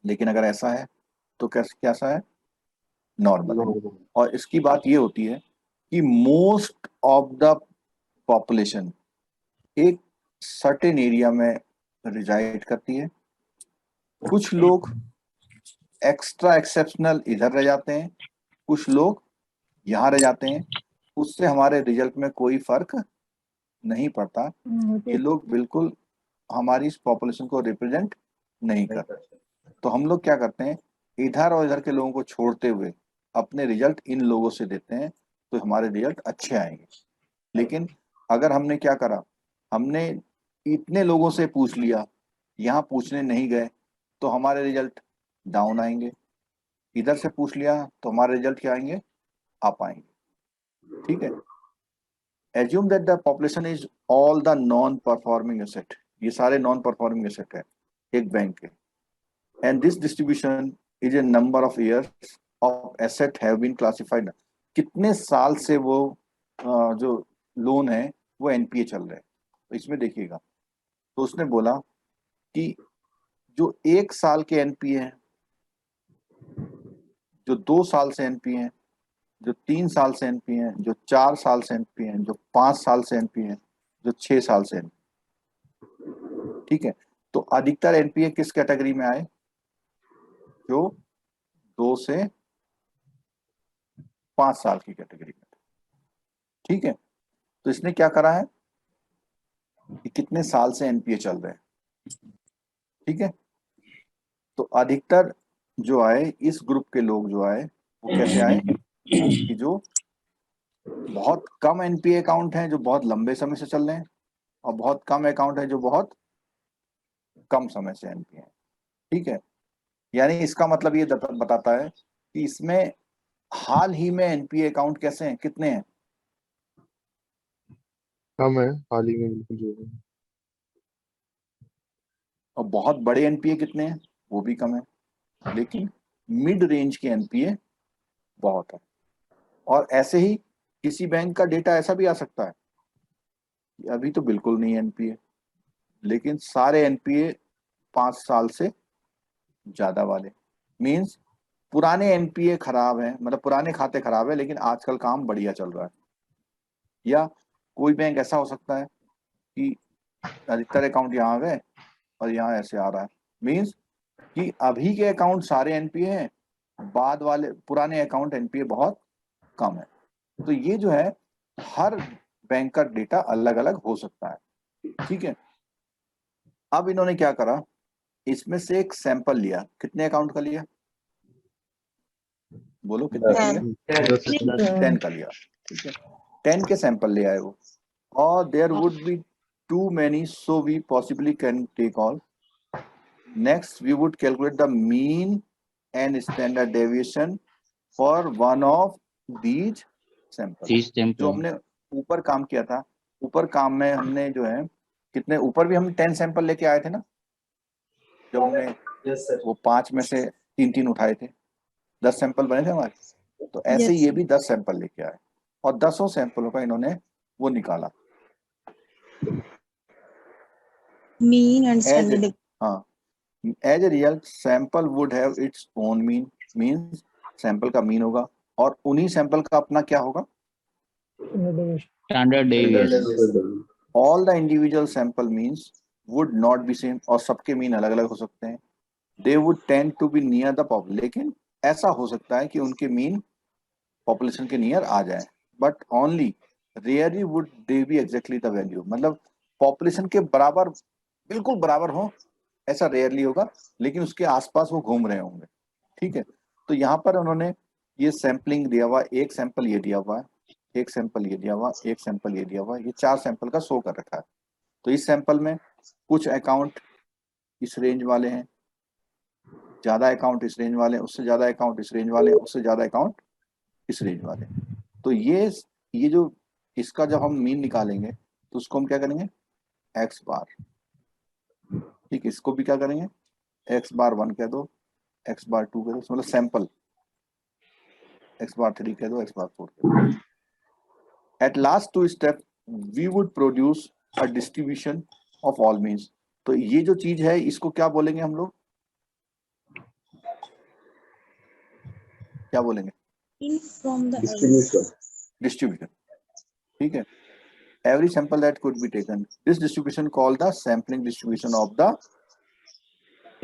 लेकिन अगर ऐसा है तो कैसा है? नॉर्मल। और इसकी बात ये होती है कि मोस्ट ऑफ द पॉपुलेशन एक सर्टेन एरिया में रिजाइड करती है। कुछ लोग एक्स्ट्रा एक्सेप्शनल इधर रह जाते हैं, कुछ लोग यहाँ रह जाते हैं। उससे हमारे रिजल्ट में कोई फर्क नहीं पड़ता। ये लोग बिल्कुल हमारी इस पॉपुलेशन को रिप्रेजेंट नहीं करते। तो हम लोग क्या करते हैं, इधर और इधर के लोगों को छोड़ते हुए अपने रिजल्ट इन लोगों से देते हैं, तो हमारे रिजल्ट अच्छे आएंगे। लेकिन अगर हमने क्या करा, हमने इतने लोगों से पूछ लिया, यहाँ पूछने नहीं गए, तो हमारे रिजल्ट डाउन आएंगे। इधर से पूछ लिया तो हमारे रिजल्ट क्या आएंगे? अप आएंगे। ठीक है। Assume that the population is all the non performing asset. ये सारे नॉन परफॉर्मिंग एसेट है एक बैंक के। And this distribution is a number of years of asset have been classified. कितने साल से वो जो लोन है वो एनपीए चल रहे हैं। तो इसमें देखिएगा, तो उसने बोला कि जो 1 साल के एनपीए हैं, जो 2 साल से एनपीए हैं, जो 3 साल से एनपीए हैं, जो 4 साल से एनपीए हैं, जो 5 साल से एनपीए हैं, जो 6 साल से एनपीए। ठीक है। तो अधिकतर एनपीए किस कैटेगरी में आए? जो 2 से 5 साल की कैटेगरी में। ठीक है, तो इसने क्या करा है कि कितने साल से एनपीए चल रहे हैं। ठीक है, तो अधिकतर जो आए इस ग्रुप के लोग जो आए वो कैसे आए कि जो बहुत कम एनपीए अकाउंट हैं जो बहुत लंबे समय से चल रहे हैं, और बहुत कम अकाउंट है जो बहुत कम समय से एनपीए हैं। ठीक है, यानी इसका मतलब ये बताता है कि इसमें हाल ही में एनपीए अकाउंट कैसे हैं, कितने हैं। कम है हाल ही में, बिल्कुल जो है। और बहुत बड़े एनपीए कितने हैं, वो भी कम है। लेकिन मिड रेंज के एनपीए बहुत है। और ऐसे ही किसी बैंक का डेटा ऐसा भी आ सकता है कि अभी तो बिल्कुल नहीं एनपीए, लेकिन सारे एनपीए 5 साल से ज्यादा वाले, मींस पुराने एनपीए खराब हैं, मतलब पुराने खाते खराब है लेकिन आजकल काम बढ़िया चल रहा है। या कोई बैंक ऐसा हो सकता है कि अधिकतर अकाउंट यहाँ आ गए और यहाँ ऐसे आ रहा है, मींस कि अभी के अकाउंट सारे एनपीए हैं, बाद वाले पुराने अकाउंट एनपीए बहुत कम है। तो ये जो है हर बैंक का डेटा अलग अलग हो सकता है। ठीक है, अब इन्होंने क्या करा, इसमें से एक सैंपल लिया। कितने अकाउंट का लिया, बोलो कितने का लिया? 10 का लिया। ठीक है, 10 के सैंपल ले आए वो, और there would be too many so we possibly can take all. Next we would calculate the mean and standard deviation for one of these sample. जो हमने ऊपर काम किया था, ऊपर काम में हमने जो है कितने, ऊपर भी हम 10 सैंपल लेके आए थे ना, जब हमने वो 5 में से 3 उठाए थे, 10 सैंपल बने थे हमारे। तो ऐसे ये भी 10 सैंपल लेके आए और 10 सैंपलों का इन्होंने वो निकाला मीन एंड स्टैंडर्ड। हाँ, as a result sample would have its own mean, means sample का मीन होगा और उन्हीं सैंपल का अपना क्या होगा, standard deviation. All the individual sample means would not be same, और सबके मीन अलग अलग हो सकते हैं। They would tend to be near the population, लेकिन ऐसा हो सकता है कि उनके मीन पॉपुलेशन के नियर आ जाए, but only rarely would they B exactly the value, मतलब पॉपुलेशन के बराबर, बिल्कुल बराबर हो ऐसा रेयरली होगा, लेकिन उसके आसपास वो घूम रहे होंगे। ठीक है, तो यहाँ पर उन्होंने ये सैंपलिंग दिया हुआ, एक सैंपल ये दिया हुआ है, एक सैंपल ये दिया हुआ, एक सैंपल ये दिया हुआ, ये 4 सैंपल का शो कर रखा है। तो इस सैंपल में कुछ अकाउंट इस रेंज वाले हैं, ज्यादा अकाउंट इस रेंज वाले, उससे ज्यादा अकाउंट इस रेंज वाले, उससे ज्यादा अकाउंट इस रेंज वाले। तो ये जो इसका जब हम मीन निकालेंगे तो उसको हम क्या करेंगे, एक्स बार। ठीक, इसको भी क्या करेंगे, एक्स बार 1 कह दो, एक्स बार 2 कह दो, मतलब सैंपल एक्स बार 3 कह दो, एक्स बार 4 कह दो। At last 2 step we would produce a distribution of all means. तो ये जो चीज है इसको क्या बोलेंगे हम लोग, क्या बोलेंगे, इन फ्रॉम द डिस्ट्रीब्यूशन। ठीक है, every sample that could be taken, this distribution called the sampling distribution of the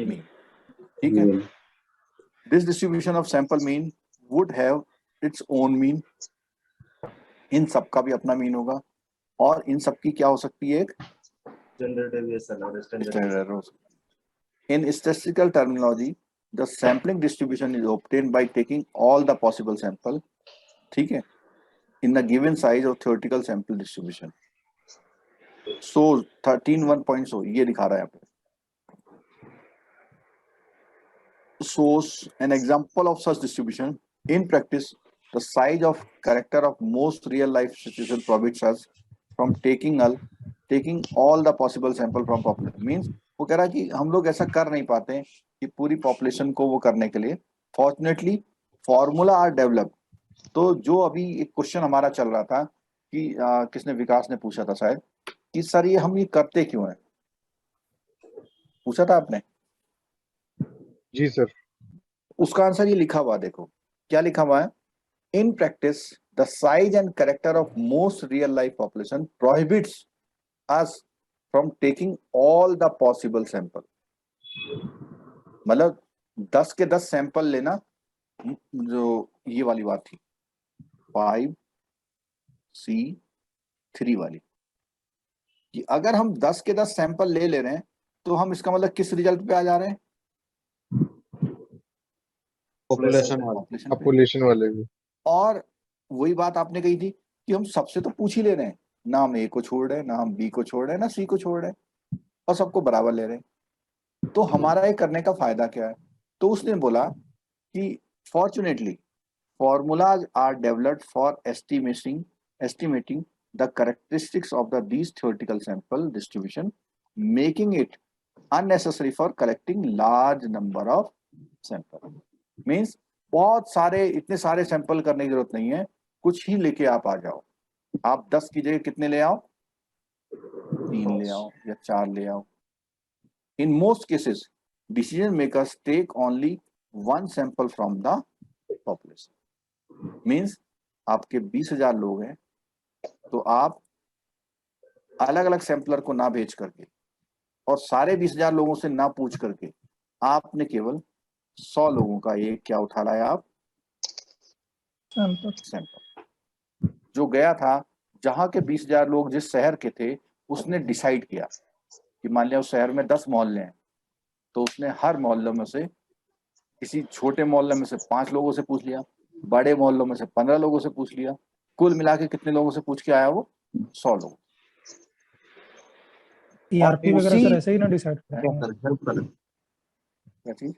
mean. ठीक है, this distribution of sample mean would have its own mean, इन सब का भी अपना मीन होगा, और इन सब की क्या हो सकती है, एक स्टैंडर्ड डेविएशन और स्टैंडर्ड स्टैंडर्ड एरर हो सकती है। In statistical terminology, the sampling distribution is obtained by taking all the possible sample, ठीक है, in the given size of theoretical sample distribution. So 13.1 ये दिखा रहा है यहाँ पे। Shows an example of such distribution. In practice, the size of character of most real life situation prohibits us from taking all the possible sample from population. Means वो कह रहा है कि हम लोग ऐसा कर नहीं पाते हैं कि पूरी पॉपुलेशन को वो करने के लिए। Fortunately formula are develop. तो जो अभी एक क्वेश्चन हमारा चल रहा था कि किसने, विकास ने पूछा था शायद, कि सर ये हम ये करते क्यों हैं, पूछा था आपने? जी सर। उसका आंसर ये लिखा हुआ, देखो क्या लिखा हुआ है, in practice the size and character of most real life population prohibits us from taking all the possible sample. मतलब 10 के 10 सैंपल लेना, जो ये वाली बात थी, 5C3 वाली कि अगर हम 10 के 10 सैंपल ले रहे हैं तो हम इसका मतलब किस रिजल्ट पे आ जा रहे हैं? पॉपुलेशन Population पे। पॉपुलेशन वाले भी। और वही बात आपने कही थी कि हम सबसे तो पूछ ही ले रहे हैं, ना हम ए को छोड़ रहे हैं, ना हम बी को छोड़ रहे हैं, ना सी को छोड़ रहे हैं, और सबको बराबर ले रहे हैं। तो हमारा ये करने का फायदा क्या है? तो उसने बोला कि fortunately formulas are developed for estimating the characteristics of these theoretical sample distribution, making it unnecessary for collecting large number of sample. Means बहुत सारे इतने सारे सैंपल करने की जरूरत नहीं है, कुछ ही लेके आप आ जाओ। आप 10 की जगह कितने ले आओ? 3 ले आओ या 4 ले आओ। In most cases, decision makers take only one sample from the population. Means आपके 20,000 लोग हैं तो आप अलग अलग सैंपलर को ना भेज करके और सारे 20,000 लोगों से ना पूछ करके आपने केवल 100 लोगों का एक क्या उठा लाया आप? सैंपल जो गया था, जहां के 20,000 लोग जिस शहर के थे उसने डिसाइड किया कि मान लिया उस शहर में 10 मोहल्ले हैं, तो उसने हर मोहल्ले में से किसी छोटे मोहल्ले में से 5 लोगों से पूछ लिया, बड़े मोहल्लों में से 15 लोगों से पूछ लिया, कुल मिला के कितने लोगों से पूछ के आया वो? 100 लोग। टीआरपी वगैरह उसी- सर ऐसे ही ना डिसाइड करते हैं? क्या चीज?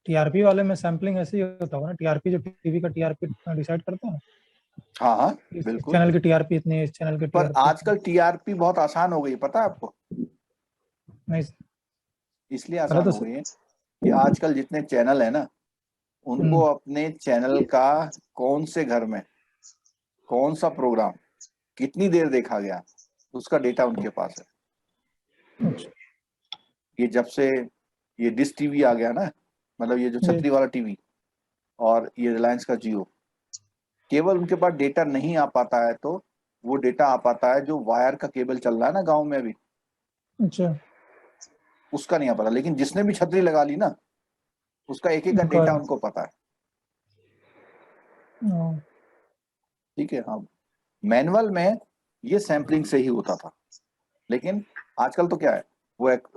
टीआरपी वाले में सैम्पलिंग ऐसे ही होता होगा ना, टीआरपी जो टीवी का टीआरपी डिसाइड करते हैं, हाँ हाँ इस बिल्कुल। चैनल की टीआरपी इतनी है, इस चैनल की पर टीआरपी आजकल टीआरपी बहुत आसान हो गई, पता है आपको? नहीं। इसलिए पहले आसान तो हो गई है कि आजकल जितने चैनल है ना, उनको अपने चैनल का कौन से घर में कौन सा प्रोग्राम कितनी देर देखा गया उसका डेटा उनके पास है। ये जब से ये डिश टीवी आ गया ना, मतलब ये जो छतरी वाला टीवी और ये रिलायंस का जियो, केवल उनके पास डेटा नहीं आ पाता है, तो वो डेटा आ पाता है जो वायर का केबल चल रहा है ना गांव में अभी, अच्छा, उसका नहीं आ पाता। लेकिन जिसने भी छतरी लगा ली ना, उसका एक एक का डेटा उनको पता है। ठीक है। हाँ, मैनुअल में ये सैम्पलिंग से ही होता था, लेकिन आजकल तो क्या है, वो एक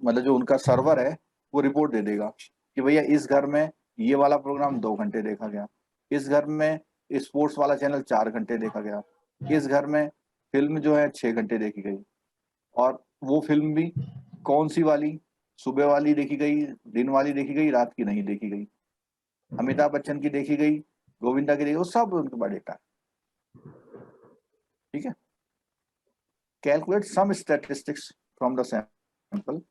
मतलब जो उनका सर्वर है वो रिपोर्ट दे देगा कि भैया इस घर में ये वाला प्रोग्राम 2 घंटे देखा गया, इस घर में स्पोर्ट्स वाला चैनल 4 घंटे देखा गया, इस घर में फिल्म जो है 6 घंटे देखी गई, और वो फिल्म भी कौन सी वाली, सुबह वाली देखी गई, दिन वाली देखी गई, रात की नहीं देखी गई, अमिताभ बच्चन की देखी गई, गोविंदा की देखी, वो सब उनके पास डेटा है। ठीक है। Calculate some statistics from the sample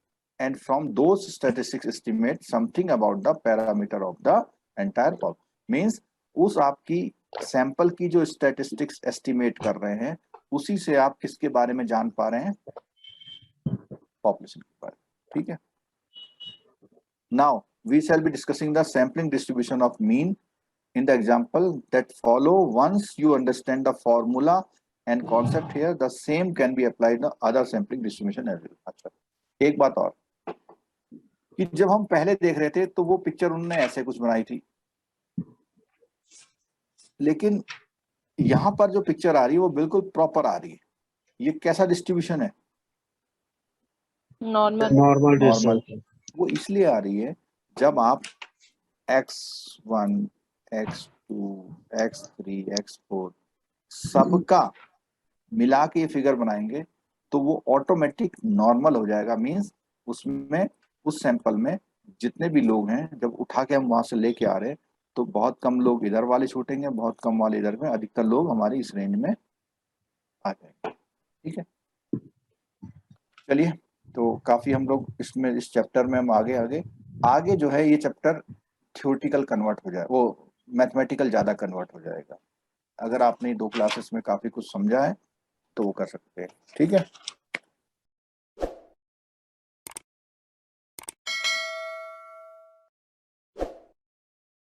and from those statistics estimate something about the parameter of the entire pop. Means उस आपकी सैंपल की जो स्टैटिस्टिक्स एस्टिमेट कर रहे हैं उसी से आप किसके बारे में जान पा रहे हैं? पॉपुलेशन के बारे में। ठीक है। Now we shall be discussing the sampling distribution of mean in the example that follow. Once you understand the formula and concept here, the same can be applied to other sampling distribution as well. अच्छा, एक बात और कि जब हम पहले देख रहे थे तो वो पिक्चर उन्होंने ऐसे कुछ बनाई थी, लेकिन यहाँ पर जो पिक्चर आ रही है वो बिल्कुल प्रॉपर आ रही है। ये कैसा डिस्ट्रीब्यूशन है? नॉर्मल। वो इसलिए आ रही है जब आप x1, x2, x3, x4 सबका मिला के ये फिगर बनाएंगे तो वो ऑटोमेटिक नॉर्मल हो जाएगा। मींस उसमें उस सैंपल में जितने भी लोग हैं, जब उठा के हम वहां से लेके आ रहे हैं तो बहुत कम लोग इधर वाले छूटेंगे, बहुत कम वाले इधर में, अधिकतर लोग हमारी इस रेंज में आ जाएंगे। ठीक है। चलिए, तो काफी हम लोग इसमें इस चैप्टर में हम आगे जो है ये चैप्टर थ्योरेटिकल कन्वर्ट हो जाए, वो मैथमेटिकल ज्यादा कन्वर्ट हो जाएगा। अगर आपने 2 क्लासेस में काफी कुछ समझा है तो वो कर सकते हैं। ठीक है।